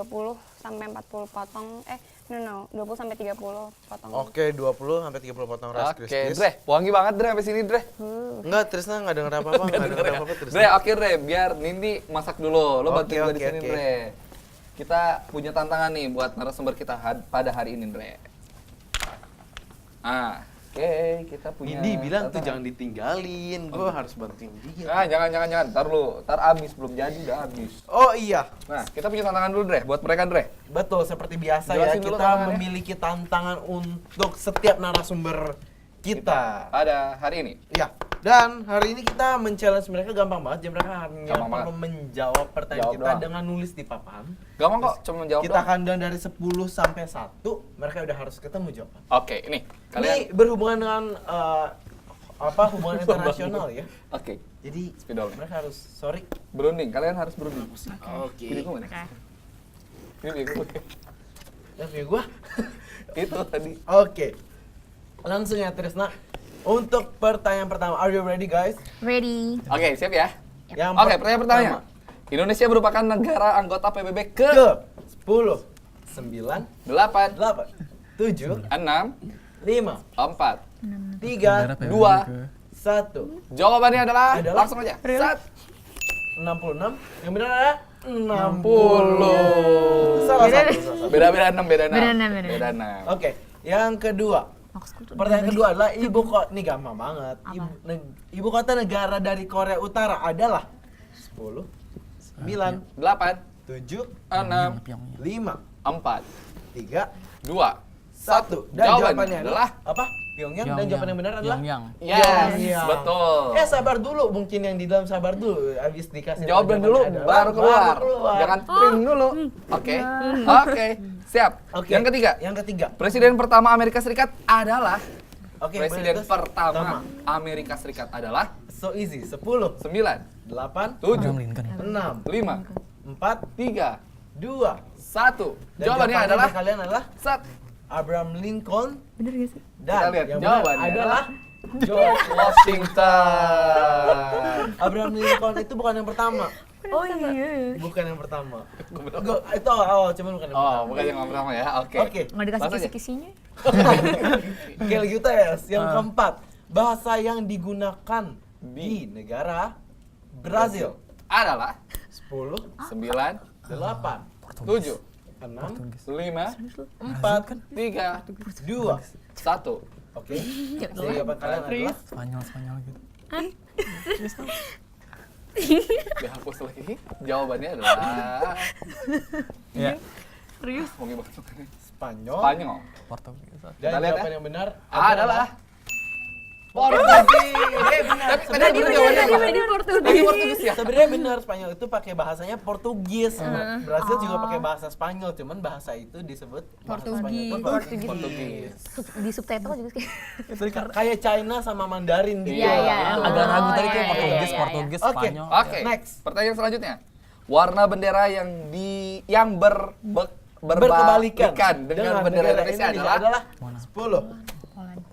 M: sampai 40 potong 20 sampai 30 potong.
B: Oke, 20 sampai 30 potong Rice Krispies.
A: Oke, Dre, wangi banget Dre sampai sini, Dre.
B: Enggak, Trisna enggak denger apa-apa, enggak denger apa-apa Trisna.
A: Dre, oke Dre, biar Nindi masak dulu. Lo bantuin gue di sini, Dre. Kita punya tantangan nih buat narasumber kita pada hari ini, Dre. Oke, kita punya
B: Nindi bilang tuh jangan ditinggalin, gue harus bantuin dia.
A: Jangan. Ntar abis, belum jadi udah abis.
B: Oh iya.
A: Nah, kita punya tantangan dulu, Dre, buat mereka, Dre.
B: Betul, seperti biasa
A: Jelasin
B: ya, kita memiliki tantangan untuk setiap narasumber kita
A: pada hari ini.
B: Iya. Dan hari ini kita men-challenge mereka gampang banget. Jadi mereka hanya perlu menjawab pertanyaan kita dengan nulis di papan.
A: Gampang kok, cuma menjawab
B: kita akan dari 10 sampai 1, mereka udah harus ketemu jawaban.
A: Oke, ini kalian
B: ini berhubungan dengan hubungan internasional ya.
A: Oke.
B: Jadi mereka harus berunding. Kalian harus berunding.
A: Oke.
B: Yang punya gua?
A: Itu tadi.
B: Oke. Langsung ya Trisna. Untuk pertanyaan pertama, are you ready guys?
P: Ready.
A: Oke, siap ya.
B: Yang
A: Oke, pertanyaan pertamanya. Indonesia merupakan negara anggota PBB ke
B: 10, 9,
A: 8,
B: 7,
A: 6, 5, 4,
B: 3,
A: 2,
B: 1.
A: Jawabannya adalah langsung aja.
B: 66. Yang benar adalah
A: 60.
B: Salah satu.
A: Beda 6, beda 6.
P: Beda 6.
B: Oke, yang kedua. Pertanyaan kedua adalah ibu kota, ini gampang banget. Ibu kota negara dari Korea Utara adalah 10, 9,
A: 8,
B: 7,
A: 6,
B: 5,
A: 4,
B: 3,
A: 2,
B: 1. Dan jawabannya adalah apa? Pyongyang. Dan jawaban yang benar adalah
N: Pyongyang.
A: Yes, betul.
B: Sabar dulu, mungkin yang di dalam sabar dulu. Habis dikasih
A: jawaban dulu baru keluar. Jangan print dulu. Oke. Oke. Siap. Yang ketiga. Presiden pertama Amerika Serikat adalah Presiden pertama Amerika Serikat adalah
B: so easy. 10,
A: 9,
B: 8, 7, 6,
A: 5, 4, 3, 2, 1. Jawabannya adalah
B: kalian adalah Abraham Lincoln.
O: Bener gak sih?
A: Kita lihat
B: yang
A: jawabannya
B: adalah
A: George Washington.
B: Abraham Lincoln itu bukan yang pertama.
O: Oh iya.
B: Bukan yang pertama. Itu awal, cuman bukan yang pertama.
A: Bukan yang pertama ya. Oke.
O: Nggak dikasih kisi-kisinya?
B: Kelgites. Yang keempat, bahasa yang digunakan di negara Brazil
A: adalah
B: 10,
A: 9,
B: 8,
A: 7,
B: 6,
A: 5,
B: 4,
A: 3,
B: 2,
A: 1.
B: Oke. Jawaban kalian adalah
N: Spanyol gitu.
A: Dihapus lagi. Jawabannya adalah
N: Ya.
O: Serius?
A: mau gimana?
B: Spanyol.
N: Portugis.
B: Dan
A: Kita lihat
B: jawaban
A: ya.
B: yang benar
A: Adalah Portugis.
B: Benar.
A: Tadi jawabannya apa? Lagi Portugis ya?
B: Sebenarnya benar, Spanyol itu pakai bahasanya Portugis. Brazil juga pakai bahasa Spanyol, cuman bahasa itu disebut bahasa Spanyol itu Portugis.
P: Di subtitle juga sih.
B: Kayak China sama Mandarin gitu.
P: Iya.
N: Agak ragu tadi kayak
P: iya.
N: Portugis,
B: Oke.
N: Spanyol.
A: Oke.
B: Next.
A: Pertanyaan selanjutnya. Warna bendera yang berbalikan dengan bendera Indonesia adalah
B: 10.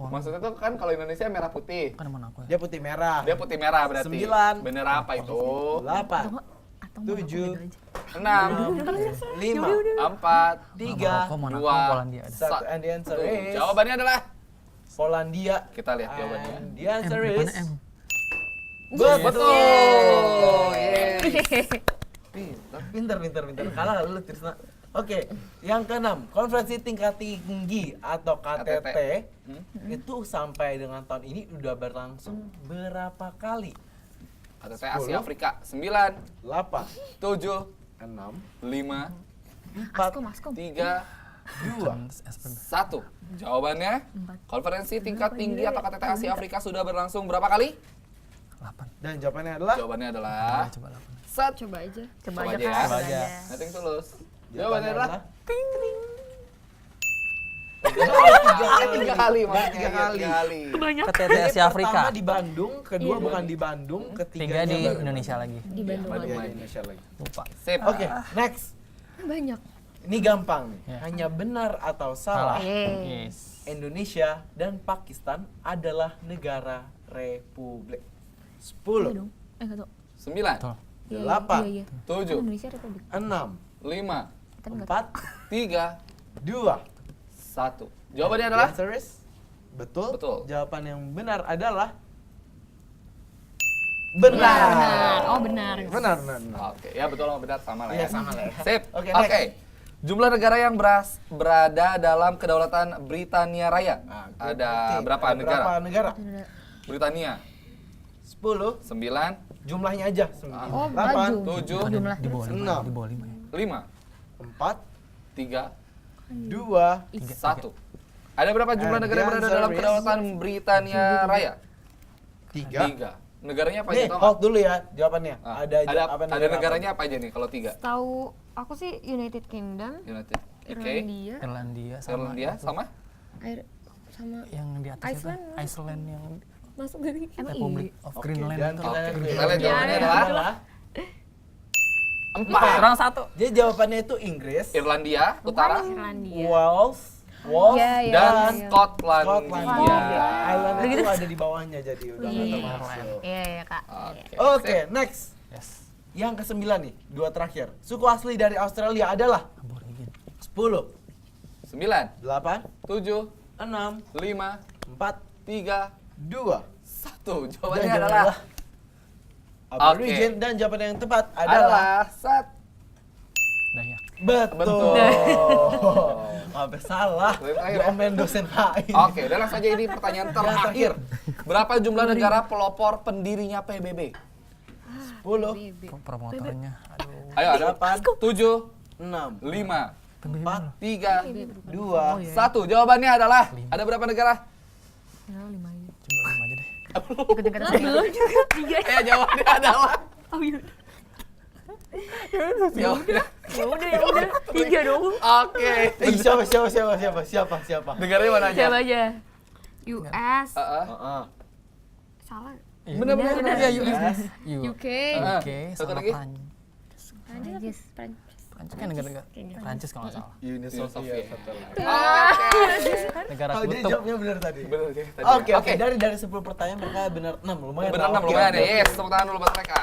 A: Maksudnya tuh kan kalau Indonesia merah putih.
N: Kan mana aku?
B: Dia putih merah.
A: Dia putih merah berarti.
B: 9.
A: Bendera apa itu?
B: 8, 7,
A: 6, 5, 4, 3,
N: Monaco,
A: 2,
N: Polandia ada.
B: 1. And the answer is
A: Jawabannya adalah
B: Polandia.
A: kita lihat jawabannya.
B: And the answer is
A: Betul.
B: Pinter. Kalah lu Trisna. Oke, yang keenam, konferensi tingkat tinggi atau KTT itu sampai dengan tahun ini udah berlangsung berapa kali?
A: KTT Asia Afrika 9,
B: 8,
A: 7,
B: 6,
A: 5,
B: 4,
A: 3, 2, 1. Jawabannya, konferensi tingkat tinggi atau KTT Asia Afrika sudah berlangsung berapa kali?
N: 8.
B: Dan jawabannya adalah?
A: Jawabannya adalah
O: Coba aja.
A: Coba aja. Nothing tulus. Jawabannya adalah tiga kali.
O: Banyak.
N: KTT Asia Afrika.
B: Pertama di Bandung, kedua bukan di Bandung, ketiga
N: di Indonesia lagi.
O: Di Bandung lagi.
B: Indonesia lagi.
N: Lupa.
A: Sip.
B: Oke, next.
O: Banyak.
B: Ini gampang nih.
N: Ya.
B: Hanya benar atau salah.
N: Yes.
B: Indonesia dan Pakistan adalah negara republik. 10,
O: Enggak tahu.
A: 9,
B: 8,
A: 7,
O: Indonesia Republik.
B: 6,
A: 5,
B: 4,
A: 3,
B: 2,
A: 1. Jawabannya adalah
B: The answer is betul.
A: Betul.
B: Jawaban yang benar adalah benar.
O: Oh benar.
B: Benar.
A: Oke, ya betul sama benar sama lah ya.
B: Iya, sama lah ya.
A: Sip.
B: Oke,
A: Oke.
B: next.
A: Jumlah negara yang berada dalam kedaulatan Britania Raya. Ada berapa negara?
B: Berapa negara?
A: Britania
B: 10,
A: 9,
B: jumlahnya aja. 8,
A: 7,
O: jumlah.
N: Di bawah 5.
B: 6,
N: Di bawah 5 ya.
A: 5,
B: 4,
A: 3,
B: 2,
A: 1. Ada berapa jumlah
B: And
A: negara yang
B: the
A: berada
B: answer
A: dalam
B: is
A: kedaulatan Britania Raya?
B: 3.
A: Negaranya apa
B: Nih,
A: aja?
B: hold dulu ya jawabannya. Ada
A: Ada negaranya apa aja nih kalau 3?
O: Tahu aku sih United Kingdom,
A: United, UK,
O: Irlandia,
N: Irlandia
A: sama
O: sama
N: yang di atas
O: Iceland.
N: itu Iceland yang
O: masuk dari
N: Republic of Greenland
B: dan
N: itu.
B: kita lihat
A: Kita lihat jawabannya adalah 4.
N: Kurang 1.
B: Jadi jawabannya itu Inggris,
A: Irlandia Utara,
B: Wales,
A: dan Scotland.
B: Island itu ada di bawahnya jadi udah nggak termasuk.
P: Iya, Kak.
B: Oke, next. Yang ke-9 nih, 2 terakhir. Suku asli dari Australia adalah 10,
A: 9,
B: 8,
A: 7,
B: 6,
A: 5,
B: 4,
A: 3,
B: 2,
A: 1. Jawabannya adalah
B: Aborigin. Dan jawaban yang tepat adalah
N: Dayak.
B: betul. Hampir salah. Diomelin dosen HI.
A: Oke, dan langsung aja ini pertanyaan terakhir. Berapa jumlah negara pelopor pendirinya PBB?
B: 10,
N: Promotornya.
A: Ayo, ada
B: 8,
A: 7,
B: 6,
A: 5,
B: 4,
A: 3,
B: 2,
A: 1. Jawabannya adalah ada berapa negara?
N: Cuma 5 aja deh.
P: Belum juga 3.
A: Jawabannya adalah
P: Ya udah. 3 dong.
A: Oke.
B: Siapa?
A: Negaranya mana aja?
P: Siapa aja? US. Salah.
A: Benar.
N: Ya, US.
P: UK.
A: Satu
N: sama
A: lagi.
P: Prancis.
N: Prancis kan negara Prancis kalau nggak salah.
B: Uni Soviet.
N: Negara
B: Oh, dia
N: kutub.
B: jawabnya benar tadi.
A: Benar deh tadi.
B: Oke. Dari 10 pertanyaan mereka benar 6, lumayan.
A: Benar 6 lumayan ya. Yes, tepuk tangan dulu buat mereka.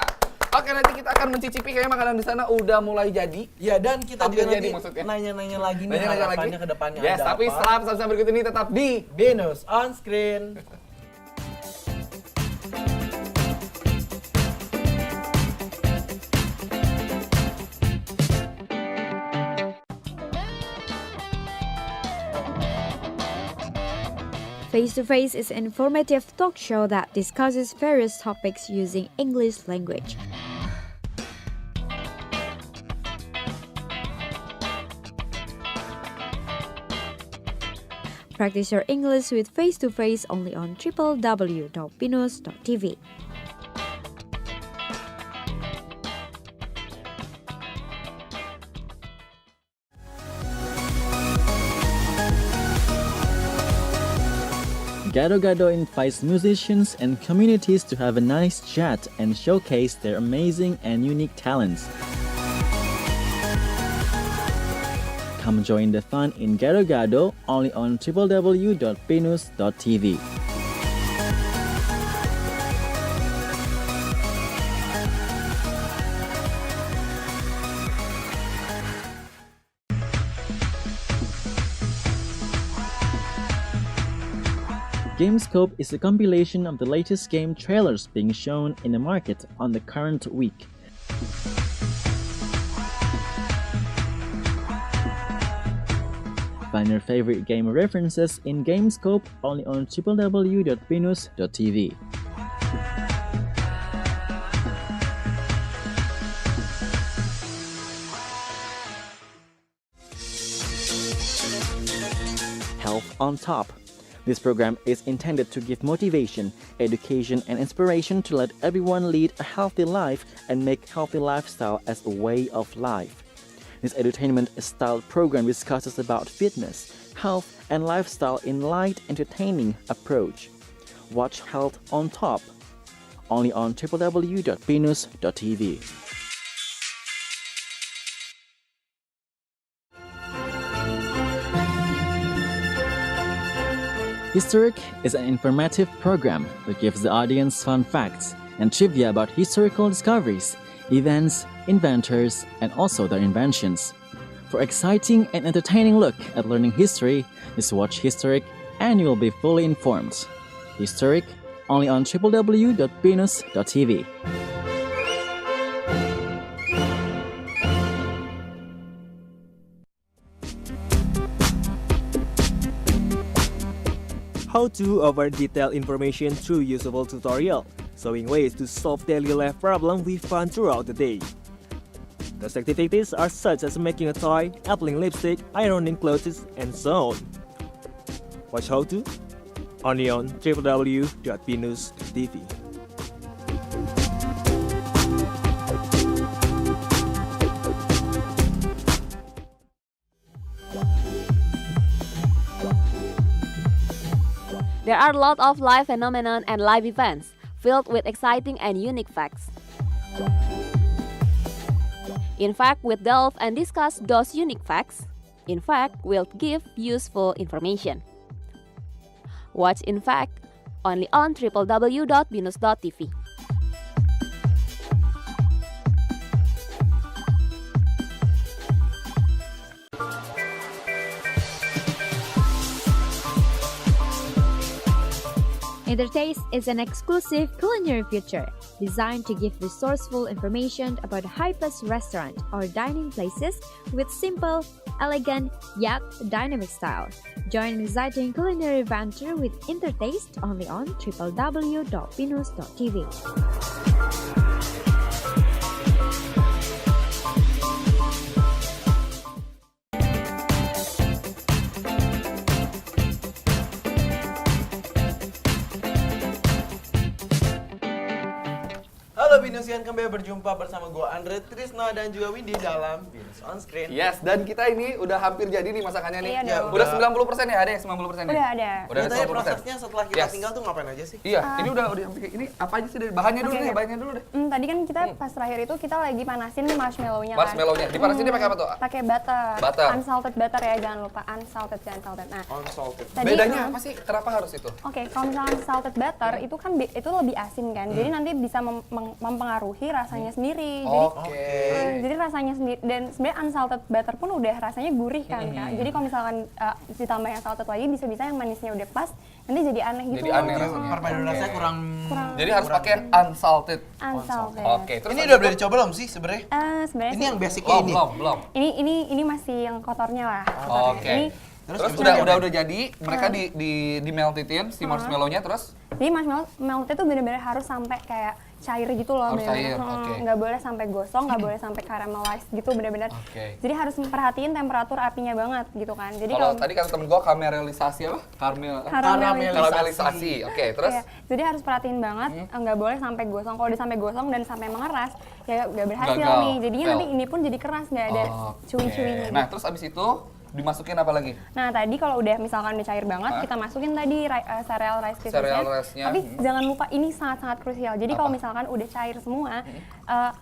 A: Oke, nanti kita akan mencicipi kayaknya makanan di sana udah mulai jadi.
B: Ya, dan kita
A: Hampir
B: juga
A: jadi
B: nanti
A: maksudnya.
B: nanya-nanya lagi nih
A: Nanya-nanya lagi.
B: harapannya ke depannya
A: Yes,
B: ada
A: tapi
B: apa.
A: setelah pesan-pesan berikut ini tetap di
B: Binus on Screen.
I: Face to Face is an informative talk show that discusses various topics using English language. Practice your English with Face to Face only on www.binus.tv.
L: Gado Gado invites musicians and communities to have a nice chat and showcase their amazing and unique talents. Come join the fun in Gado Gado only on www.binus.tv. Gamescope is a compilation of the latest game trailers being shown in the market on the current week. Find your favorite game references in Gamescope only on www.binus.tv. Health on Top. This program is intended to give motivation, education, and inspiration to let everyone lead a healthy life and make healthy lifestyle as a way of life. This edutainment-style program discusses about fitness, health, and lifestyle in light, entertaining approach. Watch Health on Top, only on www.binus.tv. Historic is an informative program that gives the audience fun facts and trivia about historical discoveries, events, inventors, and also their inventions. For exciting and entertaining look at learning history, just watch Historic and you will be fully informed. Historic, only on www.binus.tv.
J: How to offer detailed information through usable tutorial, showing ways to solve daily life problems we find throughout the day. Those activities are such as making a toy, applying lipstick, ironing clothes, and so on. Watch How To only on www.binus.tv.
K: There are a lot of live phenomenon and live events filled with exciting and unique facts. In fact, we'll delve and discuss those unique facts. In fact, we'll give useful information. Watch In Fact only on www.binus.tv.
I: Intertaste is an exclusive culinary feature designed to give resourceful information about high-class restaurant or dining places with simple, elegant, yet dynamic style. Join an exciting culinary adventure with Intertaste only on www.binus.tv.
B: Halo Binusian, kembali berjumpa bersama gue Andre Trisna dan juga Windy dalam Binus On Screen.
A: Yes, dan kita ini udah hampir jadi nih masakannya nih.
M: Iya dong.
A: Udah 90% ya, ada yang 90% ya?
M: Udah ada.
A: Udah ada 90%.
B: Prosesnya setelah kita tinggal tuh ngapain aja sih?
A: Iya, ini udah hampir. Ini apa aja sih dari bahannya dulu deh, bahannya dulu deh.
M: Tadi kan kita pas terakhir itu kita lagi panasin marshmallow-nya kan.
A: Marshmallow-nya. Dipanasin pakai apa tuh?
M: Pakai butter.
A: Butter.
M: Unsalted butter ya, jangan lupa unsalted. Nah,
B: unsalted.
A: Bedanya apa sih? Kenapa harus itu?
M: Oke, kalau misalnya salted butter itu kan itu lebih asin kan. Jadi nanti bisa mempengaruhi rasanya sendiri. Jadi rasanya sendiri dan sebenarnya unsalted butter pun udah rasanya gurih kan, Kak. Jadi kalau misalkan ditambah yang salted lagi bisa-bisa yang manisnya udah pas, nanti jadi aneh gitu.
A: Jadi aneh rasanya.
B: Perpaduan rasanya kurang.
A: Jadi harus pakai unsalted.
M: Unsalted.
A: Oke, terus
B: ini udah boleh dicoba belum sih sebenarnya?
M: Sebenarnya
B: ini yang basicnya ini.
A: Belum.
M: Ini masih yang kotornya lah.
A: Oke. Terus udah jadi, mereka di meltitin si marshmallow-nya terus?
M: Jadi marshmallow melted itu benar-benar harus sampai kayak cair gitu loh.
A: Harus cair, oke.
M: Nggak boleh sampai gosong, nggak boleh sampai caramelize gitu benar-benar. Jadi harus memperhatiin temperatur apinya banget gitu kan. Jadi
A: kalau tadi kata temen gue karamelisasi apa? Karamelisasi. Oke, terus?
M: Iya, jadi harus perhatiin banget, nggak boleh sampai gosong. Kalau udah sampai gosong dan sampai mengeras, ya nggak berhasil nih. Jadinya nanti ini pun jadi keras, nggak ada cuy-cuynya.
A: Nah, terus abis itu dimasukin apa lagi?
M: Nah tadi kalau udah misalkan udah cair banget, kita masukin tadi cereal rice krispsnya. Tapi jangan lupa ini sangat-sangat krusial. Jadi kalau misalkan udah cair semua,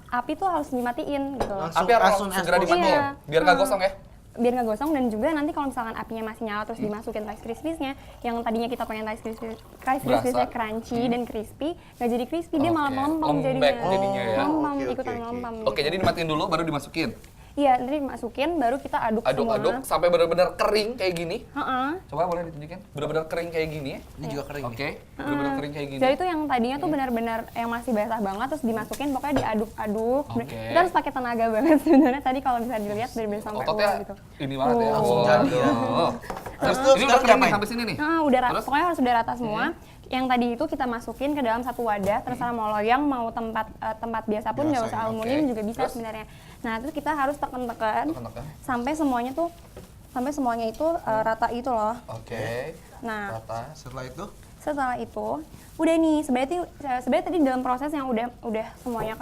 M: api tuh harus dimatiin gitu.
A: Api harus segera dimatiin, biar nggak gosong ya?
M: Biar nggak gosong, dan juga nanti kalau misalkan apinya masih nyala terus dimasukin rice krispiesnya, yang tadinya kita pengen rice krispiesnya crunchy dan crispy, nggak jadi crispy, dia malah melempem jadinya. Ikutan melempem.
A: Oke, jadi dimatiin dulu baru dimasukin.
M: Iya, nanti dimasukin, baru kita aduk semua.
A: Aduk sampai benar-benar kering kayak gini. Coba boleh ditunjukin? Benar-benar kering kayak gini ya?
B: Ini juga kering.
A: Oke, benar-benar kering kayak gini.
M: Jadi itu yang tadinya tuh benar-benar yang masih basah banget, terus dimasukin, pokoknya diaduk-aduk. Kita harus pakai tenaga banget sebenarnya. Tadi kalau bisa dilihat benar-benar sampai
A: ototnya
M: gitu.
A: Ini banget ya.
B: Langsung jadi ya.
A: Terus ini udah kering nih sampai sini nih.
M: Udah, pokoknya harus udah rata semua. Yang tadi itu kita masukin ke dalam satu wadah, terserah mau loyang, mau tempat biasa pun nggak usah aluminium juga bisa sebenarnya. Nah, terus kita harus tekan-tekan sampai semuanya itu rata itu loh.
A: Oke.
M: Nah,
B: rata. Setelah itu
M: udah nih, sebenarnya tadi dalam proses yang udah semuanya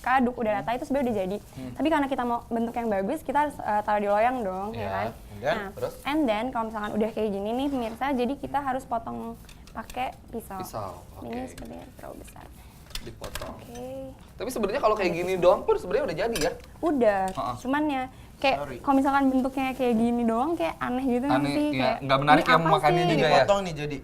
M: keaduk, udah rata itu sebenarnya udah jadi. Tapi karena kita mau bentuk yang bagus, kita harus taruh di loyang dong, ya kan? Nah, and then kalau misalkan udah kayak gini nih pemirsa, jadi kita harus potong pakai pisau. Ini sepertinya terlalu besar.
A: Dipotong. Tapi sebenarnya kalau kayak gini doang pun sebenarnya udah jadi ya?
M: Udah, cuman ya kayak kalau misalkan bentuknya kayak gini doang kayak aneh gitu sih.
A: Kayak nggak menarik yang makannya juga ya?
B: Dipotong nih jadi.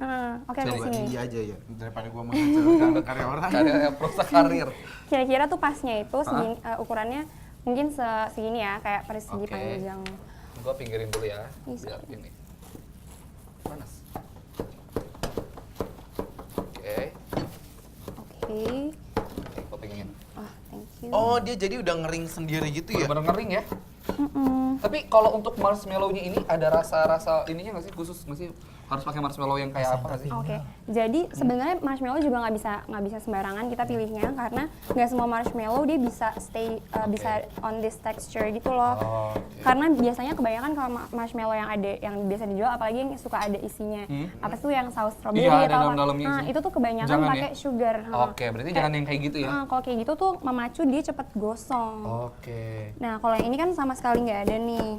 M: Oke, di sini.
B: Iya aja ya, daripada gua menghancurkan karya orang.
A: Proses karir.
M: Kira-kira tuh pasnya itu segini, ukurannya mungkin segini ya, kayak persegi panjang.
A: Gua pinggirin dulu ya, biar ini. Panas.
M: Oke.
A: Gua pingin.
M: Thank you.
B: Oh, dia jadi udah ngering sendiri gitu ya?
A: Bener-bener ngering ya? Tapi kalau untuk marshmallow-nya ini ada rasa-rasa ininya nggak sih, khusus nggak sih? Harus pakai marshmallow yang kayak apa sih?
M: Oke, jadi sebenarnya marshmallow juga nggak bisa sembarangan kita pilihnya, karena nggak semua marshmallow dia bisa bisa on this texture gitu loh. Karena biasanya kebanyakan kalau marshmallow yang biasa dijual, apalagi yang suka ada isinya, apa tuh yang saus strawberry atau apa, nah itu tuh kebanyakan pakai sugar.
A: Oke, berarti jangan yang kayak gitu ya?
M: Kalau kayak gitu tuh memacu dia cepet gosong.
A: Oke.
M: Nah kalau yang ini kan sama sekali nggak ada nih.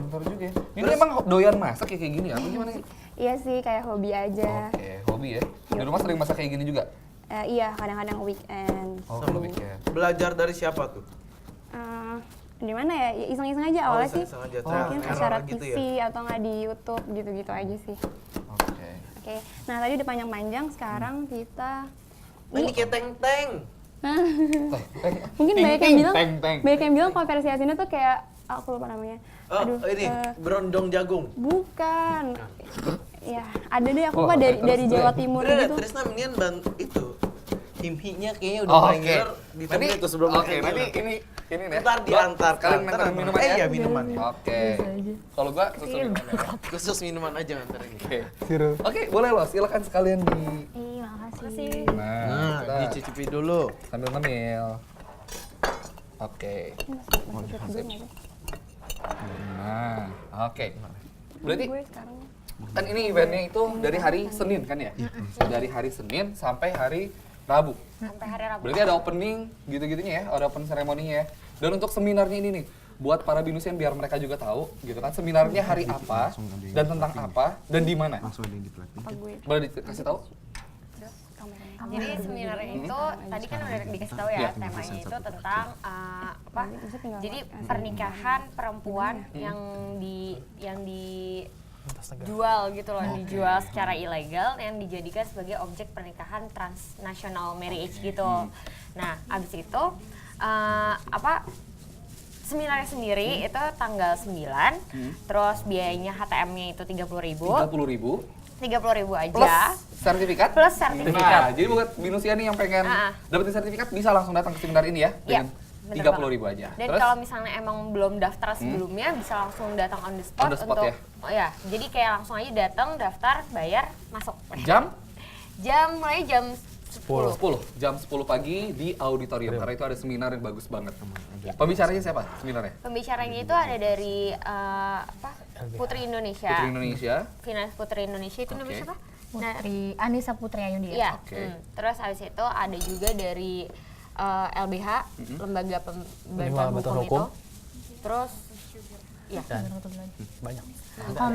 A: Bentar juga ya. Ini emang doyan masak kayak gini ya? Apa gimana sih?
M: Iya sih, kayak hobi aja.
A: Oke, hobi ya? Di rumah sering masak kayak gini juga?
M: Iya, kadang-kadang weekend.
A: Oh, kalau weekend.
B: Belajar dari siapa tuh?
M: di mana ya? Ya iseng-iseng aja awalnya sih.
B: Iseng aja,
M: Mungkin
B: trial
M: acara
B: gitu
M: TV
B: ya?
M: atau nggak di YouTube gitu-gitu aja sih. Oke. Nah tadi udah panjang-panjang, sekarang kita
B: ini kayak teng-teng.
M: Mungkin banyak yang bilang kalau versi aslinya tuh kayak aku lupa namanya.
B: Ini berondong jagung.
M: Bukan. Ya, ada deh aku lupa dari Jawa Timur gitu.
B: Trisna mendingan itu himhinya kayaknya udah paling gelar di tempat itu sebelum
A: Oke, nanti ini nih.
B: Ntar diantar
A: kalian nganterin minuman ya?
B: Iya, minuman.
A: Oke. Kalau gua susu minuman.
B: Khusus minuman aja nganterin.
A: Oke, boleh loh. Silakan sekalian di.
P: Iya, makasih.
A: Nah, kita
B: dicicipi dulu
A: sambil ngemil. Oke. Nah, oke. Berarti kan ini eventnya itu dari hari Senin kan ya? Dari hari Senin sampai hari Rabu.
P: Sampai hari Rabu.
A: Berarti ada opening gitu-gitunya ya, ada open ceremony-nya ya. Dan untuk seminarnya ini nih, buat para binusian biar mereka juga tahu gitu kan, seminarnya hari apa dan tentang apa dan di mana. Boleh dikasih tahu?
O: Jadi sebenarnya itu tadi kan udah dikasih tahu ya, temanya itu tentang apa? Jadi pernikahan perempuan yang dijual gitu loh, dijual secara ilegal yang dijadikan sebagai objek pernikahan transnational marriage gitu. Nah, abis itu seminarnya sendiri itu tanggal 9, terus biayanya HTM-nya itu 30.000. 30.000 aja.
A: Plus sertifikat?
O: Plus sertifikat.
A: Nah, jadi buat binusia nih yang pengen dapetin sertifikat bisa langsung datang ke seminar ini ya.
O: Iya.
A: 30.000 aja.
O: Dan
A: terus,
O: kalau misalnya emang belum daftar sebelumnya bisa langsung datang on the spot untuk
A: ya?
O: Oh ya, jadi kayak langsung aja datang, daftar, bayar, masuk.
A: Jam?
O: Mulai jam 10.
A: Jam 10 pagi di auditorium karena itu ada seminar yang bagus banget. Pembicaranya siapa seminarnya?
O: Pembicaranya itu ada dari Putri Indonesia.
A: Putri Indonesia.
O: Finalis Putri Indonesia itu namanya siapa?
P: Putri Anissa Putri Ayundi.
O: Iya. Terus habis itu ada juga dari LBH, Lembaga Pembantuan Hukum itu. Terus ya
N: banyak.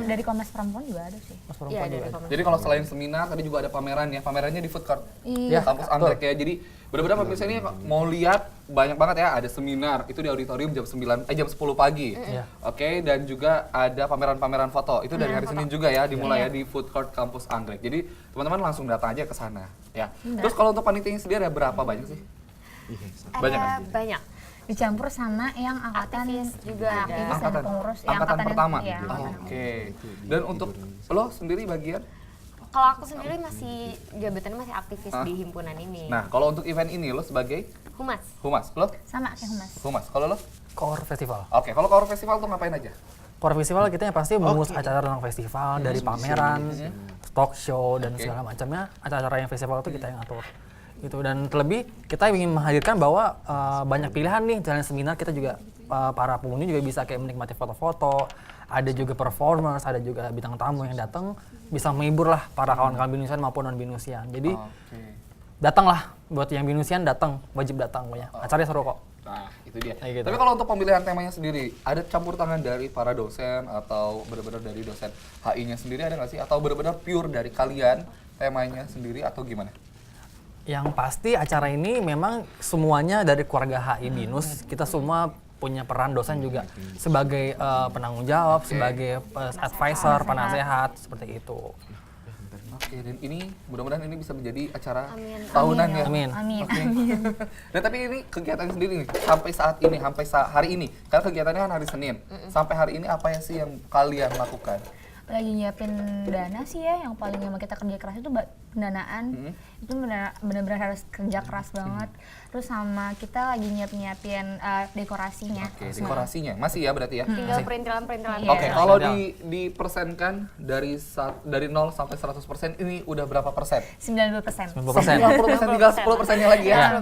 P: Dari Komnas Perempuan juga ada sih.
O: Iya, dari Komnas.
A: Jadi kalau selain seminar tadi juga ada pameran ya. Pamerannya di food court.
P: Iya.
A: Kampus Anggrek ya. Jadi benar-benar pemirsa ini mau lihat banyak banget ya, ada seminar itu di auditorium jam 10 pagi. Oke, dan juga ada pameran-pameran foto. Itu dari hari Senin juga ya, dimulai ya di food court Kampus Anggrek. Jadi teman-teman langsung datang aja ke sana ya. Terus kalau untuk panitianya sendiri ada berapa banyak sih?
O: Banyak.
P: Dicampur sama yang angkatan
O: Aktivis juga ada.
P: aktivis dan pengurus
A: Angkatan pertama.
P: Iya,
A: Oke. Dan untuk lo sendiri bagian?
O: Kalau aku sendiri masih jabatannya masih aktivis di himpunan ini.
A: Nah, kalau untuk event ini lo sebagai
O: Humas.
A: Lo?
P: Sama kayak Humas.
A: Humas. Kalau lo?
N: Core Festival.
A: Oke, kalau Core Festival tuh ngapain aja?
N: Core Festival kita yang pasti mengurus acara tentang festival, dari pameran, talk show dan segala macamnya. Acara-acara yang festival itu kita yang atur. Gitu. Dan terlebih kita ingin menghadirkan bahwa banyak pilihan nih jalan seminar, kita juga para pengunjung juga bisa kayak menikmati foto-foto, ada juga performers, ada juga bintang tamu yang datang bisa menghibur lah para kawan-kawan binusian maupun non binusian. Jadi datanglah, buat yang binusian datang, wajib datang pokoknya. Acaranya seru kok.
A: Nah, itu dia.
N: Gitu.
A: Tapi kalau untuk pemilihan temanya sendiri, ada campur tangan dari para dosen atau benar-benar dari dosen HI-nya sendiri ada nggak sih? Atau benar-benar pure dari kalian temanya sendiri atau gimana?
N: Yang pasti acara ini memang semuanya dari keluarga HI Binus. Kita semua punya peran, dosen juga sebagai penanggung jawab, sebagai advisor, penasehat, seperti itu.
A: Oke, dan ini mudah-mudahan ini bisa menjadi acara tahunan ya.
N: Amin.
A: Nah, tapi ini kegiatan sendiri nih, sampai saat ini, sampai hari ini, karena kegiatannya kan hari Senin. Sampai hari ini apa ya sih yang kalian lakukan?
P: Lagi nyiapin dana sih ya, yang paling yang kita kerja keras itu pendanaan. Itu benar-benar harus kerja keras banget. Terus sama kita lagi nyiapin dekorasinya.
A: Oke, dekorasinya masih ya berarti ya?
O: Tinggal perintilan-perintilan.
A: Oke, kalau dipersenkan dari 0 sampai 100% ini udah berapa persen?
P: 90%.
A: 90%, tinggal 10%-nya lagi ya?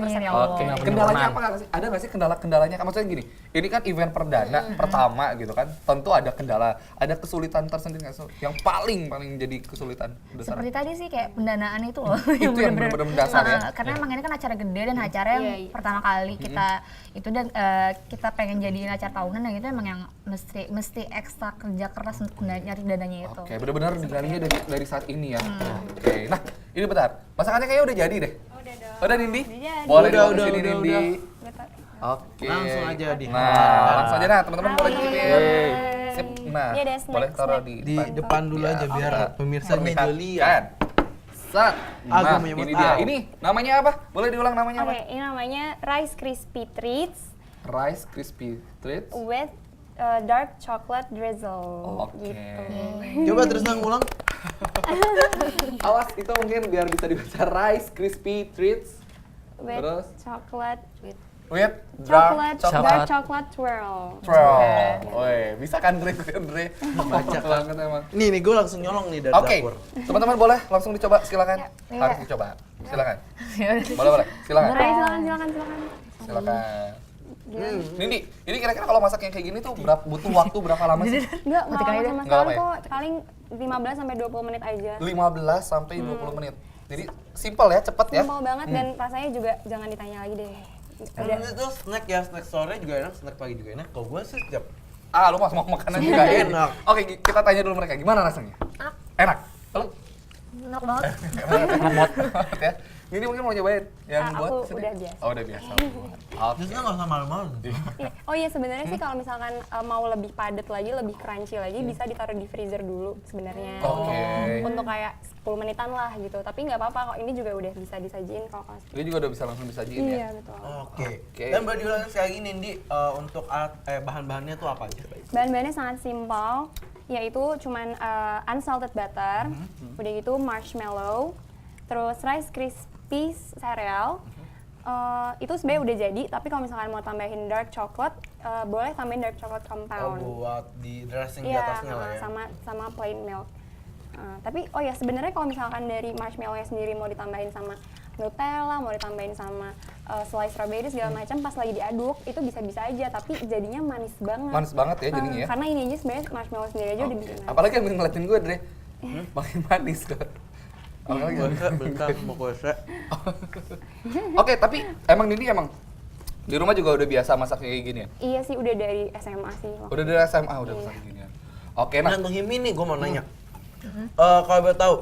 P: Oke.
A: Kendalanya apa nggak sih? Ada nggak sih kendala-kendalanya? Maksudnya gini, ini kan event perdana pertama gitu kan, tentu ada kendala, ada kesulitan tersendiri nggak sih? Yang paling jadi kesulitan besar?
P: Seperti tadi sih kayak pendanaan itu loh.
A: Itu yang benar-benar mendasar ya?
P: Karena emang ini kan acara gede dan acara yang pertama kali kita itu, dan kita pengen jadiin acara tahunan, yang itu emang yang mesti ekstra kerja keras untuk nyari dananya itu.
A: Oke, benar-benar digalinya dari saat ini ya. Oke, nah ini bentar, masakannya kayaknya udah jadi deh. Udah Nindi?
B: Boleh
A: dong sini Nindi. Oke.
B: Langsung aja di.
A: Nah, langsung aja nah teman-teman boleh cicipin. Sip. Nah,
M: Ini ada snack,
A: boleh taruh
M: snack.
B: Di depan dulu aja biar pemirsanya
A: Perlihatkan.
B: juga lihat.
A: Set.
B: Aku
A: Nah,
B: menyebut
A: ini dia.
B: tahu.
A: Ini namanya apa? Boleh diulang namanya
M: Oke,
A: apa?
M: ini namanya Rice Krispie Treats
A: Rice Krispie Treats.
M: with dark chocolate drizzle.
A: Oke.
M: Gitu.
B: Coba terus ngulang.
A: Awas itu mungkin biar bisa dibaca Rice Krispie Treats
M: With
A: terus
M: chocolate
A: with
M: dark
A: chocolate
M: chocolate twirl.
A: twirl. Woi, bisa kan Dre? Baca banget emang.
B: Nih gue langsung nyolong nih dari
A: Oke,
B: dapur.
A: teman-teman boleh langsung dicoba, silakan.
M: Ya.
A: Harus dicoba, silakan. Boleh, silakan. Silakan. Ini kira-kira kalau masak yang kayak gini tuh butuh waktu berapa lama sih?
M: Enggak lama sama
A: Nggak
M: sekali
A: apa ya?
M: kok, paling 15 sampai 20 menit aja.
A: 15 sampai 20 menit. Jadi simple ya, cepet ya.
M: Simpel banget dan rasanya juga jangan ditanya lagi deh.
B: Itu snack ya, snack sore juga enak, snack pagi juga enak. Kalau gue sih setiap
A: Lu mau makanan juga enak. Oke, kita tanya dulu mereka, gimana rasanya? Enak. Halo?
P: Enak banget.
A: Enak banget ya. Ini mungkin mau nyobain yang buat
M: aku
A: sini?
M: udah biasa.
A: Oh, udah biasa.
B: Terusnya nggak usah malu-malu.
M: Iya. Oh iya sebenarnya sih kalau misalkan mau lebih padat lagi, lebih crunchy lagi bisa ditaruh di freezer dulu sebenarnya.
A: Oke.
M: Untuk kayak 10 menitan lah gitu. Tapi nggak apa-apa kok, ini juga udah bisa disajiin kalau kelas.
A: Dia juga udah bisa langsung disajiin ya?
M: Iya betul.
B: Oke. Dan boleh diulang sekali lagi Nindi, untuk bahan-bahannya tuh apa aja?
M: Bahan-bahannya sangat simpel, yaitu cuman unsalted butter, udah gitu marshmallow, terus rice crispy cereal. Itu sebenarnya udah jadi, tapi kalau misalkan mau tambahin dark chocolate, boleh tambahin dark chocolate compound.
B: Buat di dressing di
M: Iya,
B: atasnya lah ya.
M: sama plain milk. Tapi oh ya sebenarnya kalau misalkan dari marshmallow-nya sendiri mau ditambahin sama Nutella, mau ditambahin sama slice strawberry segala macam, pas lagi diaduk itu bisa-bisa aja, tapi jadinya manis banget.
A: Manis banget ya jadinya ya?
M: Karena ini aja sebenarnya marshmallow sendiri aja udah bisa manis.
A: Apalagi yang ngeliatin gue, Dre. Makin manis tuh.
B: Bentar, mau kuasa.
A: Oke, tapi emang Nindi di rumah juga udah biasa masak kayak gini ya?
M: Iya sih, udah dari SMA sih.
A: Udah dari SMA udah masak gini ya? Oke, nah.
B: Untuk Himi nih, gue mau nanya. Kalau boleh tahu,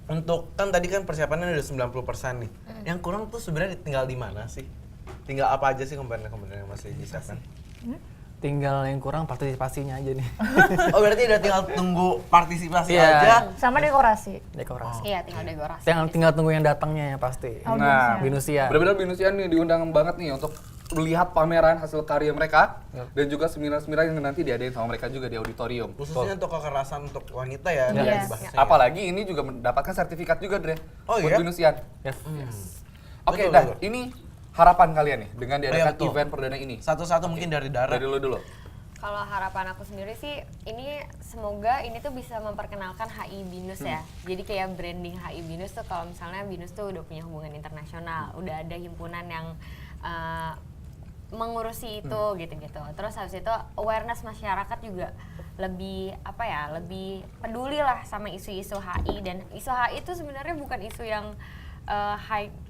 B: untuk kan tadi kan persiapannya udah 90% nih. Yang kurang tuh sebenarnya tinggal di mana sih? Tinggal apa aja sih komponen-komponen yang masih disiapkan?
N: Tinggal yang kurang partisipasinya aja nih.
B: Oh berarti udah tinggal tunggu partisipasi
N: Iya.
B: aja.
P: Sama dekorasi.
N: Dekorasi.
P: Iya, tinggal dekorasi.
N: Tinggal tunggu yang datangnya ya pasti.
A: Nah,
N: Binusian.
A: benar-benar Binusian nih diundang banget nih untuk melihat pameran hasil karya mereka dan juga seminar-seminar yang nanti diadain sama mereka juga di auditorium.
B: Khususnya untuk kekerasan untuk wanita ya.
A: Yes. Apalagi ini juga mendapatkan sertifikat juga, Dre.
B: Oh
A: buat
B: iya?
A: Binusian.
N: Yes.
A: Oke,
B: Betul,
A: dah
B: betul.
A: ini harapan kalian nih dengan diadakan
B: betul.
A: event perdana ini.
B: Satu-satu mungkin dari Dara.
A: Dari lu dulu.
O: Kalau harapan aku sendiri sih, ini semoga ini tuh bisa memperkenalkan HI Binus ya. Jadi kayak branding HI Binus tuh kalau misalnya Binus tuh udah punya hubungan internasional, udah ada himpunan yang mengurusi itu gitu-gitu. Terus habis itu awareness masyarakat juga lebih lebih peduli lah sama isu-isu HI, dan isu HI itu sebenarnya bukan isu yang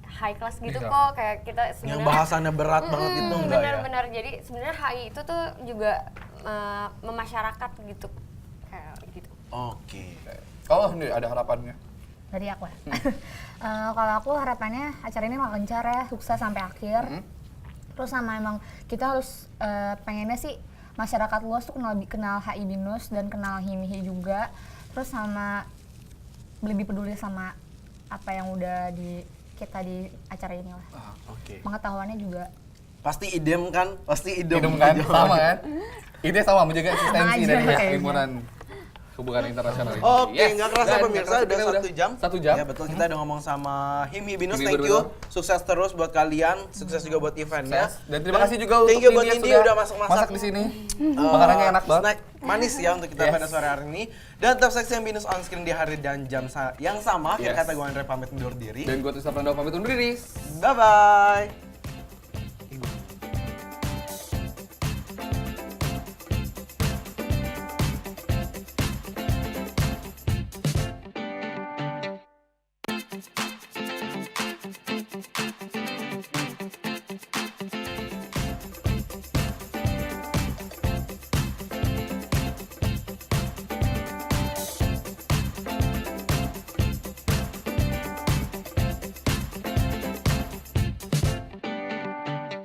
O: high class gitu kok, kayak kita sebenarnya
B: yang bahasannya berat banget itu enggak ya?
O: Benar-benar, jadi sebenarnya HI itu tuh juga memasyarakat gitu, kayak gitu.
B: Oke.
A: Oh, ini ada harapannya.
P: Dari aku ya. Kalau aku harapannya acara ini lancar ya, sukses sampai akhir. Terus sama emang kita harus pengennya sih masyarakat luas tuh kenal HI Binus dan kenal HIMHI juga. Terus sama lebih peduli sama apa yang udah kita di acara ini lah.
B: Oke.
P: Pengetahuannya juga.
B: Pasti idem kan? Pasti idem
A: kan? Sama kan? Ide sama menjaga eksistensi dari
P: kayaknya.
A: himpunan hubungan internasional ini.
B: Oke, nggak kerasa
A: Dan
B: pemirsa
A: kita
B: udah 1 jam.
A: 1 jam.
B: Ya betul, kita udah ngomong sama Himi Binus,
A: Himi
B: thank
A: Binus.
B: you. Sukses terus buat kalian, sukses juga buat eventnya.
A: Dan terima kasih juga untuk
B: thank you buat
A: Nindi
B: Nindi
A: yang
B: udah masak
A: di sini. Makanannya enak banget.
B: Snack manis ya untuk kita pada sore hari ini. Dan tetap saksikan Binus on screen di hari dan jam yang sama. Akhir kata gue Andre pamit undur diri.
A: Dan gue Tristan Prandawa pamit undur diri.
B: Bye-bye.